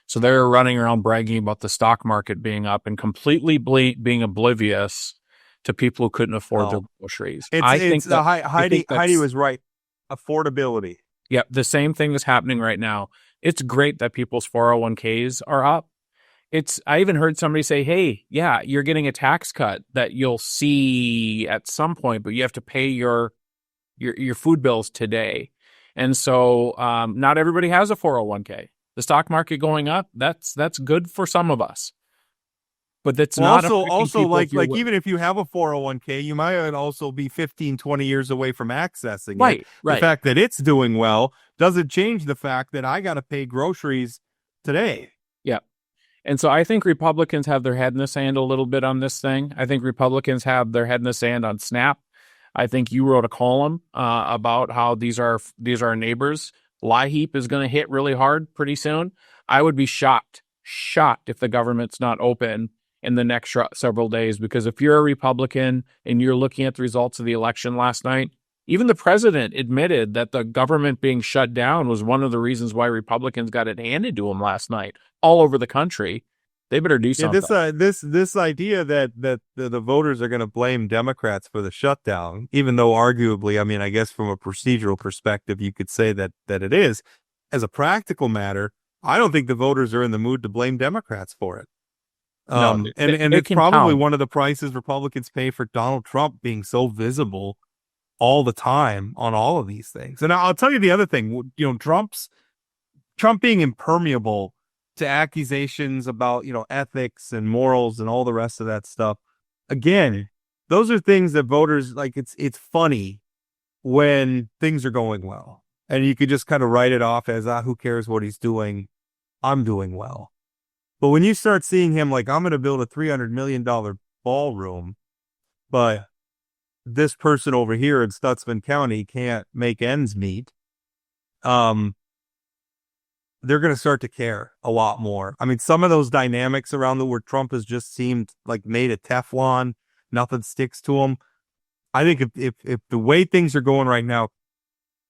So they were running around bragging about the stock market being up and completely being oblivious to people who couldn't afford their groceries. Heidi was right. Affordability. Yeah, the same thing is happening right now. It's great that people's 401ks are up. I even heard somebody say, hey, yeah, you're getting a tax cut that you'll see at some point, but you have to pay your food bills today. And so not everybody has a 401k. The stock market going up, that's good for some of us. But that's not also like even if you have a 401k, you might also be 15, 20 years away from accessing it. Right. The fact that it's doing well doesn't change the fact that I got to pay groceries today. Yeah. And so I think Republicans have their head in the sand a little bit on this thing. I think Republicans have their head in the sand on SNAP. I think you wrote a column about how these are our neighbors. LIHEAP is going to hit really hard pretty soon. I would be shocked if the government's not open in the next several days, because if you're a Republican and you're looking at the results of the election last night, even the president admitted that the government being shut down was one of the reasons why Republicans got it handed to them last night all over the country. They better do something. This idea that the voters are going to blame Democrats for the shutdown, even though arguably, I mean, I guess from a procedural perspective, you could say that it is. as a practical matter, I don't think the voters are in the mood to blame Democrats for it. And it's probably one of the prices Republicans pay for Donald Trump being so visible all the time on all of these things. And I'll tell you the other thing, Trump being impermeable to accusations about, ethics and morals and all the rest of that stuff. Again, those are things that voters like. It's funny when things are going well, and you could just kind of write it off as, who cares what he's doing? I'm doing well. But when you start seeing him like, I'm going to build a $300 million ballroom, but this person over here in Stutsman County can't make ends meet, they're going to start to care a lot more. I mean, some of those dynamics around where Trump has just seemed like made of Teflon, nothing sticks to him. I think if the way things are going right now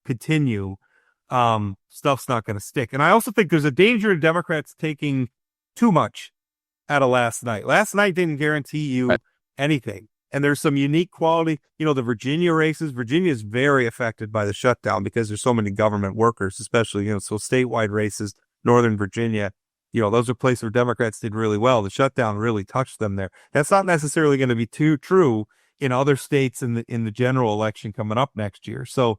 continue, stuff's not going to stick. And I also think there's a danger in Democrats taking too much out of last night. Last night didn't guarantee you anything. And there's some unique quality, the Virginia races. Virginia is very affected by the shutdown because there's so many government workers, especially, so statewide races, Northern Virginia, those are places where Democrats did really well. The shutdown really touched them there. That's not necessarily going to be too true in other states in the general election coming up next year. So,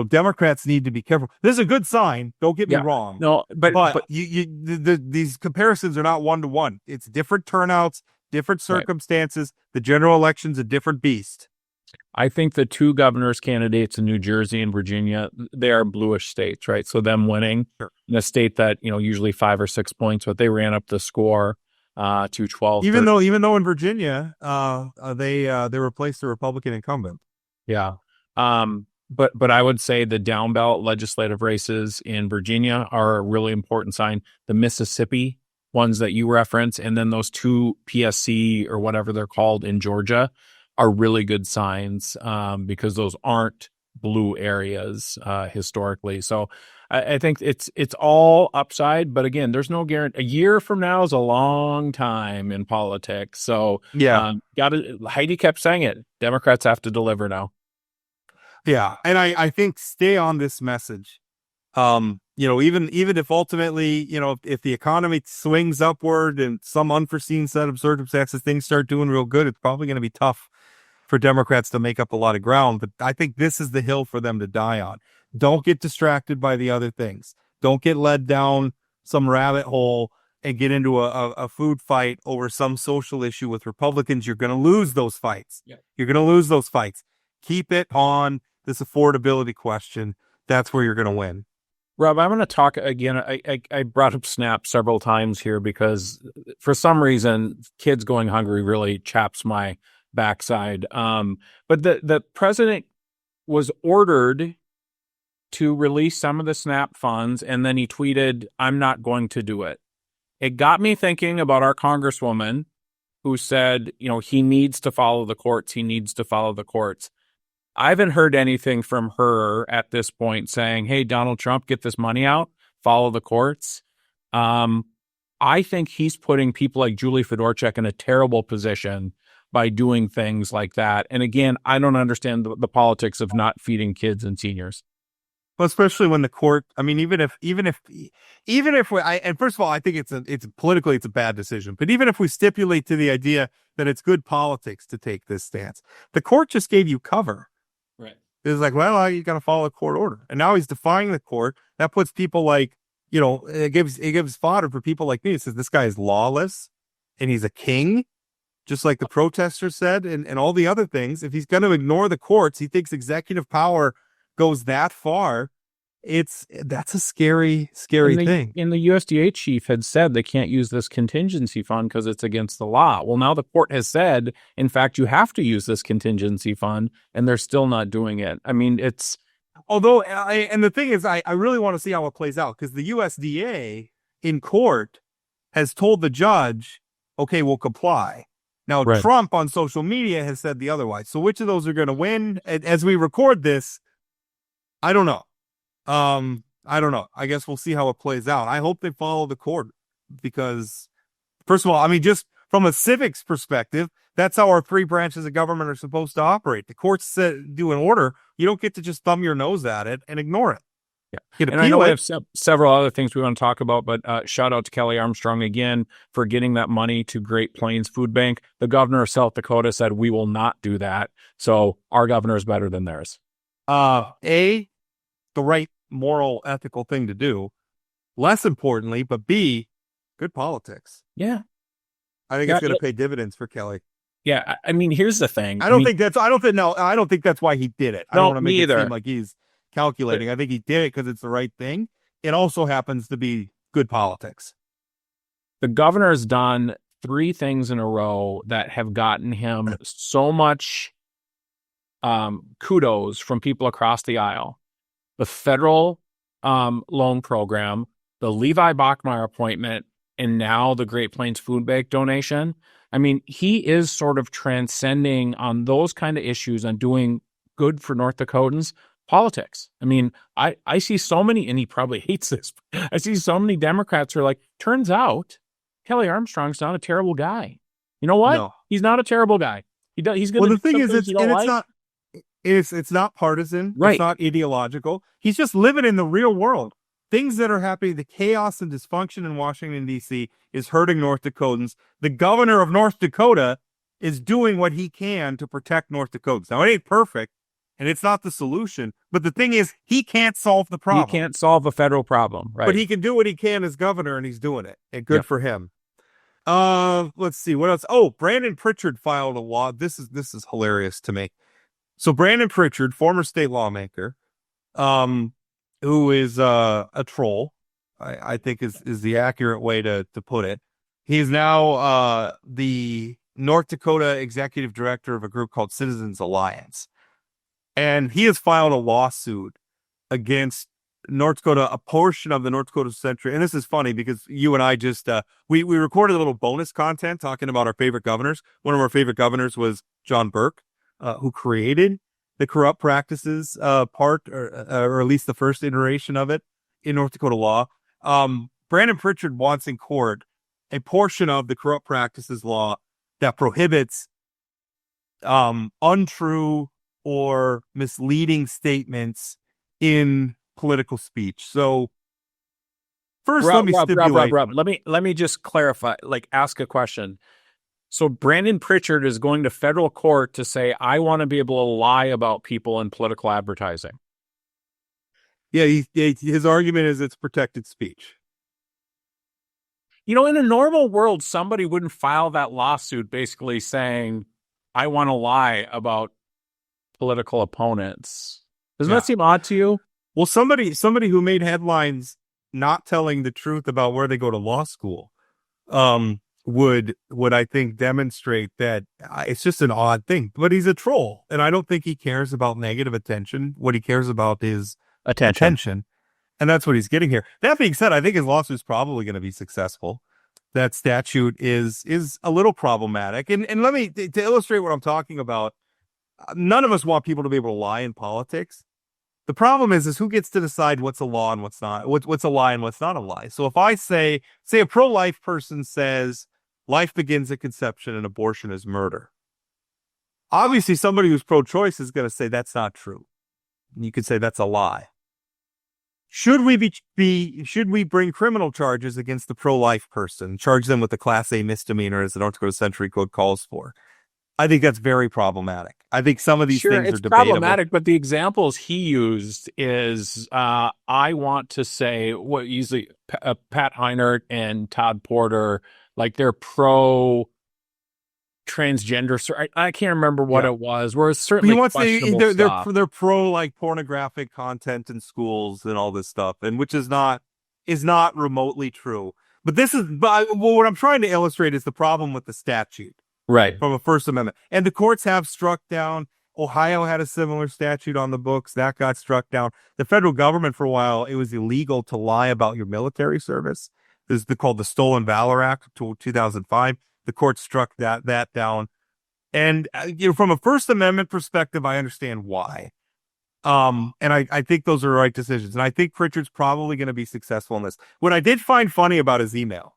Democrats need to be careful. This is a good sign. Don't get me wrong. No, but these comparisons are not one-to-one. It's different turnouts, different circumstances. Right. The general election's a different beast. I think the two governor's candidates in New Jersey and Virginia, they are bluish states, right? So them winning in a state that, usually 5 or 6 points, but they ran up the score to 12. Even though in Virginia, they replaced the Republican incumbent. Yeah. But I would say the down ballot legislative races in Virginia are a really important sign. The Mississippi ones that you reference, and then those two PSC or whatever they're called in Georgia are really good signs because those aren't blue areas historically. So I think it's all upside. But again, there's no guarantee. A year from now is a long time in politics. So Heidi kept saying it. Democrats have to deliver now. Yeah, and I think stay on this message. Even if ultimately, if the economy swings upward and some unforeseen set of circumstances, things start doing real good, it's probably going to be tough for Democrats to make up a lot of ground. But I think this is the hill for them to die on. Don't get distracted by the other things. Don't get led down some rabbit hole and get into a food fight over some social issue with Republicans. You're going to lose those fights. Yeah. You're going to lose those fights. Keep it on this affordability question. That's where you're going to win. Rob, I'm going to talk again. I brought up SNAP several times here because for some reason, kids going hungry really chaps my backside. But the president was ordered to release some of the SNAP funds, and then he tweeted, "I'm not going to do it." It got me thinking about our congresswoman who said, he needs to follow the courts. He needs to follow the courts. I haven't heard anything from her at this point saying, hey, Donald Trump, get this money out, follow the courts. I think he's putting people like Julie Fedorchak in a terrible position by doing things like that. And again, I don't understand the politics of not feeding kids and seniors. Well, especially when the court, I mean, even if and first of all, I think it's politically, it's a bad decision. But even if we stipulate to the idea that it's good politics to take this stance, the court just gave you cover. Right. It's like, well, you got to follow a court order. And now he's defying the court. That puts people like, it gives fodder for people like me. It says this guy is lawless and he's a king, just like the protesters said, and all the other things. If he's going to ignore the courts, he thinks executive power goes that far. That's a scary thing. And the USDA chief had said they can't use this contingency fund because it's against the law. Well, now the court has said, in fact, you have to use this contingency fund, and they're still not doing it. I mean, it's... and the thing is, I really want to see how it plays out, because the USDA in court has told the judge, okay, we'll comply. Now, right. Trump on social media has said the otherwise. So which of those are going to win? As we record this, I don't know. I guess we'll see how it plays out. I hope they follow the court because, first of all, I mean, just from a civics perspective, that's how our three branches of government are supposed to operate. The courts do an order. You don't get to just thumb your nose at it and ignore it. He'd And I know appeal we it. have several other things we want to talk about, but shout out to Kelly Armstrong again for getting that money to Great Plains Food Bank. The governor of South Dakota said we will not do that. So our governor is better than theirs. A, the right moral, ethical thing to do. Less importantly, but B, good politics. Yeah. I think it's going to pay dividends for Kelly. Yeah. I mean, here's the thing. I don't think that's why he did it. I don't want to make it seem like he's calculating. I think he did it because it's the right thing. It also happens to be good politics. The governor has done 3 things in a row that have gotten him so much kudos from people across the aisle. The federal loan program, the Levi Bachmeyer appointment, and now the Great Plains Food Bank donation. I mean, he is sort of transcending on those kind of issues and doing good for North Dakotans politics. I mean, I see so many, and he probably hates this. I see so many Democrats who are like, turns out Kelly Armstrong's not a terrible guy. You know what? No. He's not a terrible guy. He's going to. Well, the thing is, it's not partisan. Right. It's not ideological. He's just living in the real world. Things that are happening, the chaos and dysfunction in Washington, D.C. is hurting North Dakotans. The governor of North Dakota is doing what he can to protect North Dakotans. Now, it ain't perfect, and it's not the solution. But the thing is, he can't solve the problem. He can't solve a federal problem, right? But he can do what he can as governor, and he's doing it. And good for him. Let's see what else. Oh, Brandon Pritchard filed a law. This is hilarious to me. So Brandon Pritchard, former state lawmaker, who is a troll, I think is the accurate way to put it. He's now the North Dakota executive director of a group called Citizens Alliance. And he has filed a lawsuit against North Dakota, a portion of the North Dakota Century. And this is funny because you and I just, we recorded a little bonus content talking about our favorite governors. One of our favorite governors was John Burke, who created the corrupt practices part, or at least the first iteration of it in North Dakota law. Brandon Pritchard wants in court a portion of the corrupt practices law that prohibits untrue or misleading statements in political speech. So first, let me stipulate. Rob, let me just clarify, ask a question. So Brandon Pritchard is going to federal court to say, I want to be able to lie about people in political advertising. Yeah, his argument is it's protected speech. You know, in a normal world, somebody wouldn't file that lawsuit basically saying, I want to lie about political opponents. Doesn't that seem odd to you? Well, somebody who made headlines not telling the truth about where they go to law school would I think demonstrate that it's just an odd thing. But he's a troll, and I don't think he cares about negative attention. What he cares about is attention. And that's what he's getting here. That being said, I think his lawsuit's probably going to be successful. That statute is a little problematic. And let me, to illustrate what I'm talking about, none of us want people to be able to lie in politics. The problem is who gets to decide what's a law and what's not, what's a lie and what's not a lie. So if I say a pro-life person says life begins at conception and abortion is murder, obviously somebody who's pro-choice is going to say that's not true. And you could say that's a lie. Should we bring criminal charges against the pro-life person, charge them with a Class A misdemeanor as the North Dakota Century Code calls for? I think that's very problematic. I think some of these things are debatable. It's problematic, but the examples he used is, I want to say what usually Pat Heinert and Todd Porter, they're pro transgender. I can't remember what it was. Where it's certainly questionable stuff. They're pro pornographic content in schools and all this stuff, and which is not remotely true. But what I'm trying to illustrate is the problem with the statute. Right. From a First Amendment. And the courts have struck down. Ohio had a similar statute on the books. That got struck down. The federal government, for a while, it was illegal to lie about your military service. This is called the Stolen Valor Act of 2005. The court struck that down. And from a First Amendment perspective, I understand why. And I think those are the right decisions. And I think Pritchard's probably going to be successful in this. What I did find funny about his email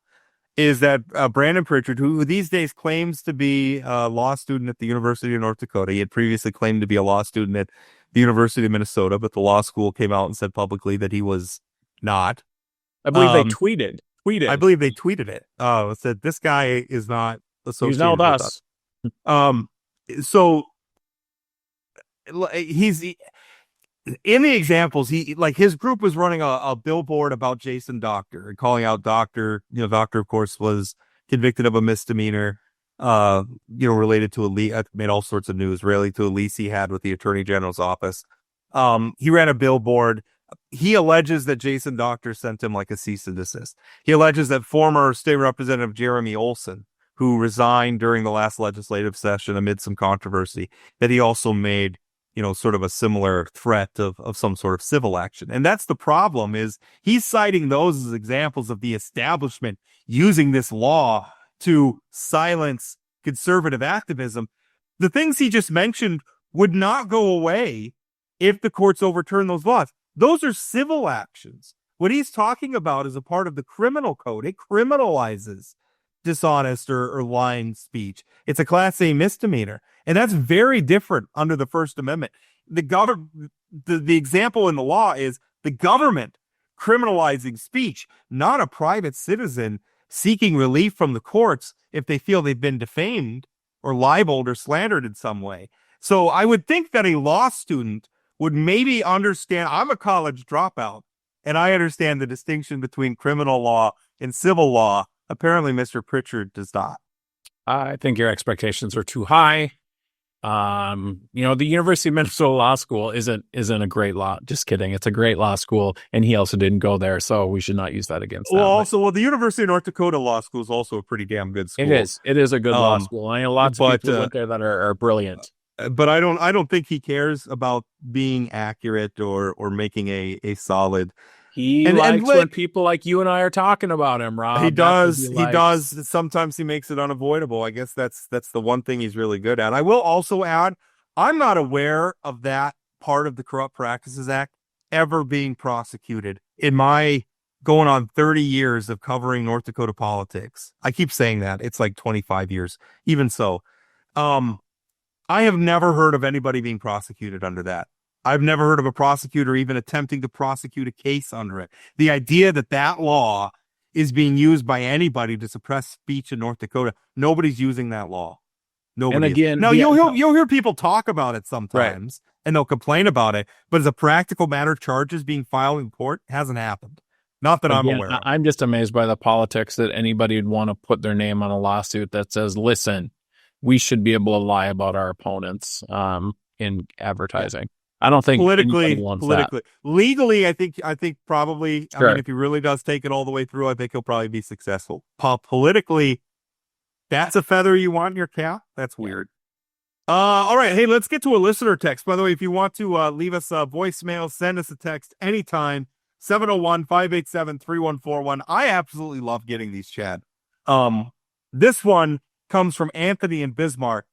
is that Brandon Pritchard, who these days claims to be a law student at the University of North Dakota, he had previously claimed to be a law student at the University of Minnesota, but the law school came out and said publicly that he was not. I believe they tweeted. I believe they tweeted it. Said this guy is not associated He's now with us. So he's in the examples. His group was running a billboard about Jason Doctor and calling out Doctor. Doctor, of course, was convicted of a misdemeanor. Related to a lease, made all sorts of news, really, to a lease he had with the Attorney General's office. He ran a billboard. He alleges that Jason Doctor sent him like a cease and desist. He alleges that former State Representative Jeremy Olson, who resigned during the last legislative session amid some controversy, that he also made, sort of a similar threat of some sort of civil action. And that's the problem, is he's citing those as examples of the establishment using this law to silence conservative activism. The things he just mentioned would not go away if the courts overturn those laws. Those are civil actions. What he's talking about is a part of the criminal code. It criminalizes dishonest or lying speech. It's a Class A misdemeanor. And that's very different under the First Amendment. The example in the law is the government criminalizing speech, not a private citizen seeking relief from the courts if they feel they've been defamed or libeled or slandered in some way. So I would think that a law student would maybe understand. I'm a college dropout, and I understand the distinction between criminal law and civil law. Apparently, Mr. Pritchard does not. I think your expectations are too high. The University of Minnesota Law School isn't a great law. Just kidding. It's a great law school, and he also didn't go there, so we should not use that against him. The University of North Dakota Law School is also a pretty damn good school. It is a good law school. I know lots of people went there that are brilliant. But I don't think he cares about being accurate or making a solid. He likes when people like you and I are talking about him, Rob. He does. He does. Sometimes he makes it unavoidable. I guess that's the one thing he's really good at. I will also add, I'm not aware of that part of the Corrupt Practices Act ever being prosecuted in my going on 30 years of covering North Dakota politics. I keep saying that. It's like 25 years. Even so, I have never heard of anybody being prosecuted under that. I've never heard of a prosecutor even attempting to prosecute a case under it. The idea that law is being used by anybody to suppress speech in North Dakota, nobody's using that law. Nobody. And again, now you'll hear people talk about it sometimes, right, and they'll complain about it. But as a practical matter, charges being filed in court hasn't happened. Not that I'm aware of. I'm just amazed by the politics that anybody would want to put their name on a lawsuit that says, "Listen, we should be able to lie about our opponents in advertising." I don't think politically, that. Legally, I think probably. Sure. I mean, if he really does take it all the way through, I think he'll probably be successful. Politically, that's a feather you want in your cap. That's weird. All right. Hey, let's get to a listener text. By the way, if you want to leave us a voicemail, send us a text anytime. 701-587-3141. I absolutely love getting these, Chad. This one comes from Anthony in Bismarck.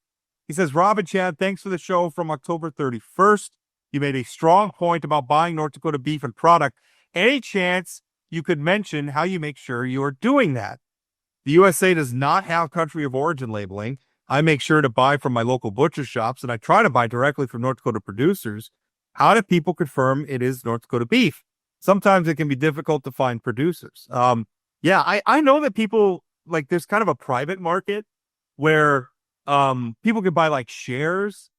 He says, Rob and Chad, thanks for the show from October 31st. You made a strong point about buying North Dakota beef and product. Any chance you could mention how you make sure you are doing that? The USA does not have country of origin labeling. I make sure to buy from my local butcher shops, and I try to buy directly from North Dakota producers. How do people confirm it is North Dakota beef? Sometimes it can be difficult to find producers. I know that people, like, there's kind of a private market where people can buy like shares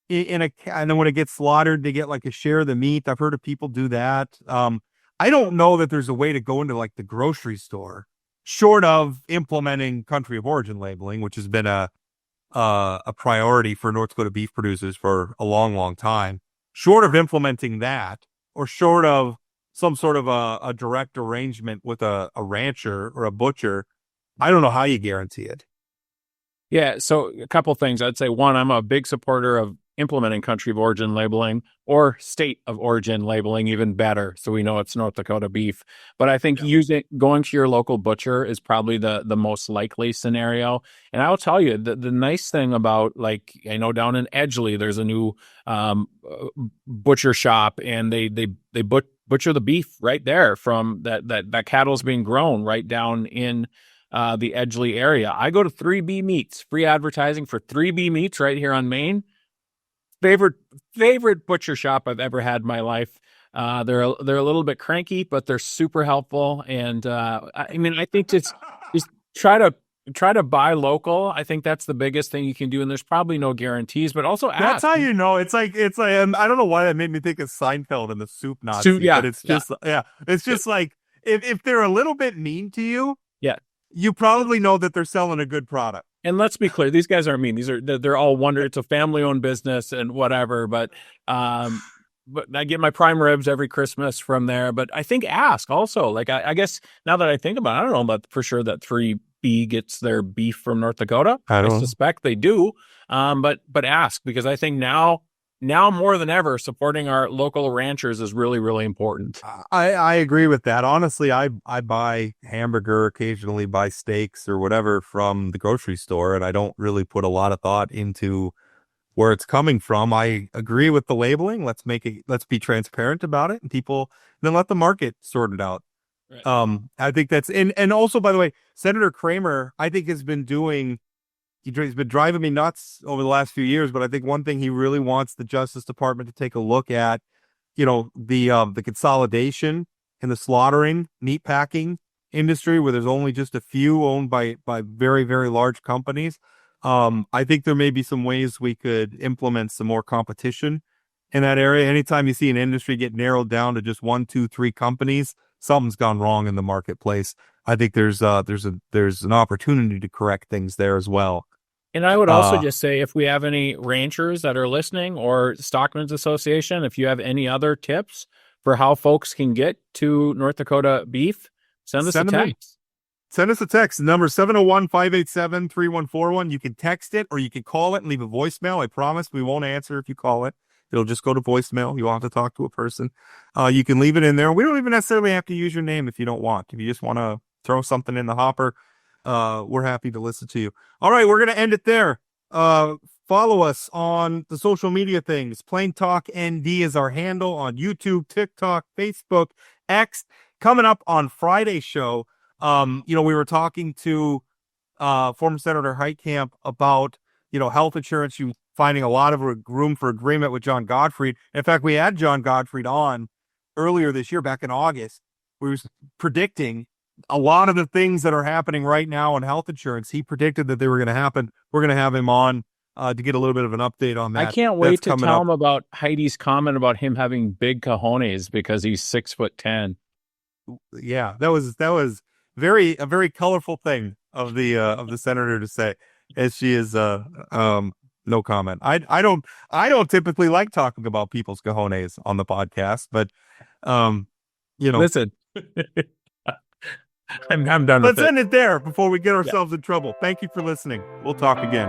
and then when it gets slaughtered, they get like a share of the meat. I've heard of people do that. I don't know that there's a way to go into like the grocery store, short of implementing country of origin labeling, which has been a priority for North Dakota beef producers for a long, long time. Short of implementing that, or short of some sort of a direct arrangement with a rancher or a butcher, I don't know how you guarantee it. Yeah, so a couple things. I'd say, one, I'm a big supporter of implementing country of origin labeling, or state of origin labeling, even better, so we know it's North Dakota beef. But I think going to your local butcher is probably the most likely scenario. And I'll tell you, the nice thing about, like, I know down in Edgeley, there's a new butcher shop, and they butcher the beef right there from that cattle's being grown right down in the Edgeley area. I go to 3B Meats, free advertising for 3B Meats right here on Main. favorite butcher shop I've ever had in my life. They're a little bit cranky, but they're super helpful. And I think just try to buy local. I think that's the biggest thing you can do. And there's probably no guarantees, but also ask. That's how you know. It's like I don't know why that made me think of Seinfeld and the soup Nazi. Yeah, but it's just it's just like if they're a little bit mean to you, you probably know that they're selling a good product. And let's be clear, these guys aren't mean. They're all it's a family-owned business and whatever. But I get my prime ribs every Christmas from there. But I think ask also. Like I guess now that I think about it, I don't know about for sure that 3B gets their beef from North Dakota. I suspect they do. But ask, because I think now more than ever, supporting our local ranchers is really, really important. I agree with that. Honestly, I buy hamburger, occasionally buy steaks or whatever from the grocery store, and I don't really put a lot of thought into where it's coming from. I agree with the labeling. Let's be transparent about it, and then let the market sort it out. Right. I think that's and also, by the way, Senator Kramer, I think has been doing. He's been driving me nuts over the last few years, but I think one thing he really wants the Justice Department to take a look at, the consolidation in the slaughtering, meat packing industry, where there's only just a few owned by very, very large companies. I think there may be some ways we could implement some more competition in that area. Anytime you see an industry get narrowed down to just 1, 2, 3 companies, something's gone wrong in the marketplace. I think there's an opportunity to correct things there as well. And I would also just say, if we have any ranchers that are listening or Stockmen's Association, if you have any other tips for how folks can get to North Dakota beef, send us a text. Send us a text. The number 701-587-3141. You can text it or you can call it and leave a voicemail. I promise we won't answer if you call it. It'll just go to voicemail. You won't have to talk to a person. You can leave it in there. We don't even necessarily have to use your name if you don't want. If you just want to throw something in the hopper, we're happy to listen to you. All right, we're going to end it there. Follow us on the social media things. Plain Talk ND is our handle on YouTube, TikTok, Facebook, X. Coming up on Friday's show, we were talking to former Senator Heitkamp about, health insurance. You finding a lot of room for agreement with John Gottfried. In fact, we had John Gottfried on earlier this year, back in August. We were predicting a lot of the things that are happening right now in health insurance. He predicted that they were going to happen. We're going to have him on to get a little bit of an update on that. I can't wait to tell him about Heidi's comment about him having big cojones because he's 6'10". Yeah, that was a very colorful thing of the senator to say, as she is no comment. I don't typically like talking about people's cojones on the podcast, but listen. I'm done with it. Let's end it there before we get ourselves in trouble. Thank you for listening. We'll talk again.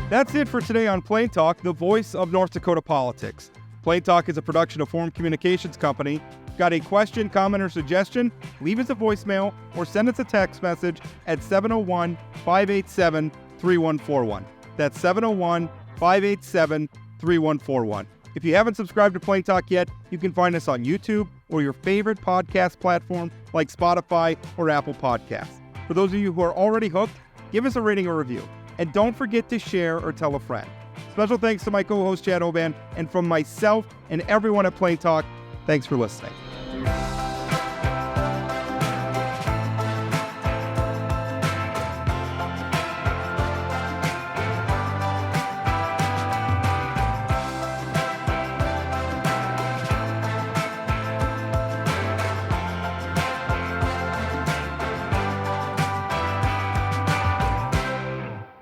That's it for today on Plain Talk, the voice of North Dakota politics. Plain Talk is a production of Forum Communications Company. Got a question, comment, or suggestion? Leave us a voicemail or send us a text message at 701-587-3141. That's 701-587-3141. If you haven't subscribed to Plain Talk yet, you can find us on YouTube or your favorite podcast platform like Spotify or Apple Podcasts. For those of you who are already hooked, give us a rating or review. And don't forget to share or tell a friend. Special thanks to my co-host Chad Oban, and from myself and everyone at Plain Talk, thanks for listening.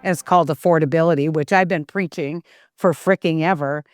It's called affordability, which I've been preaching for fricking ever.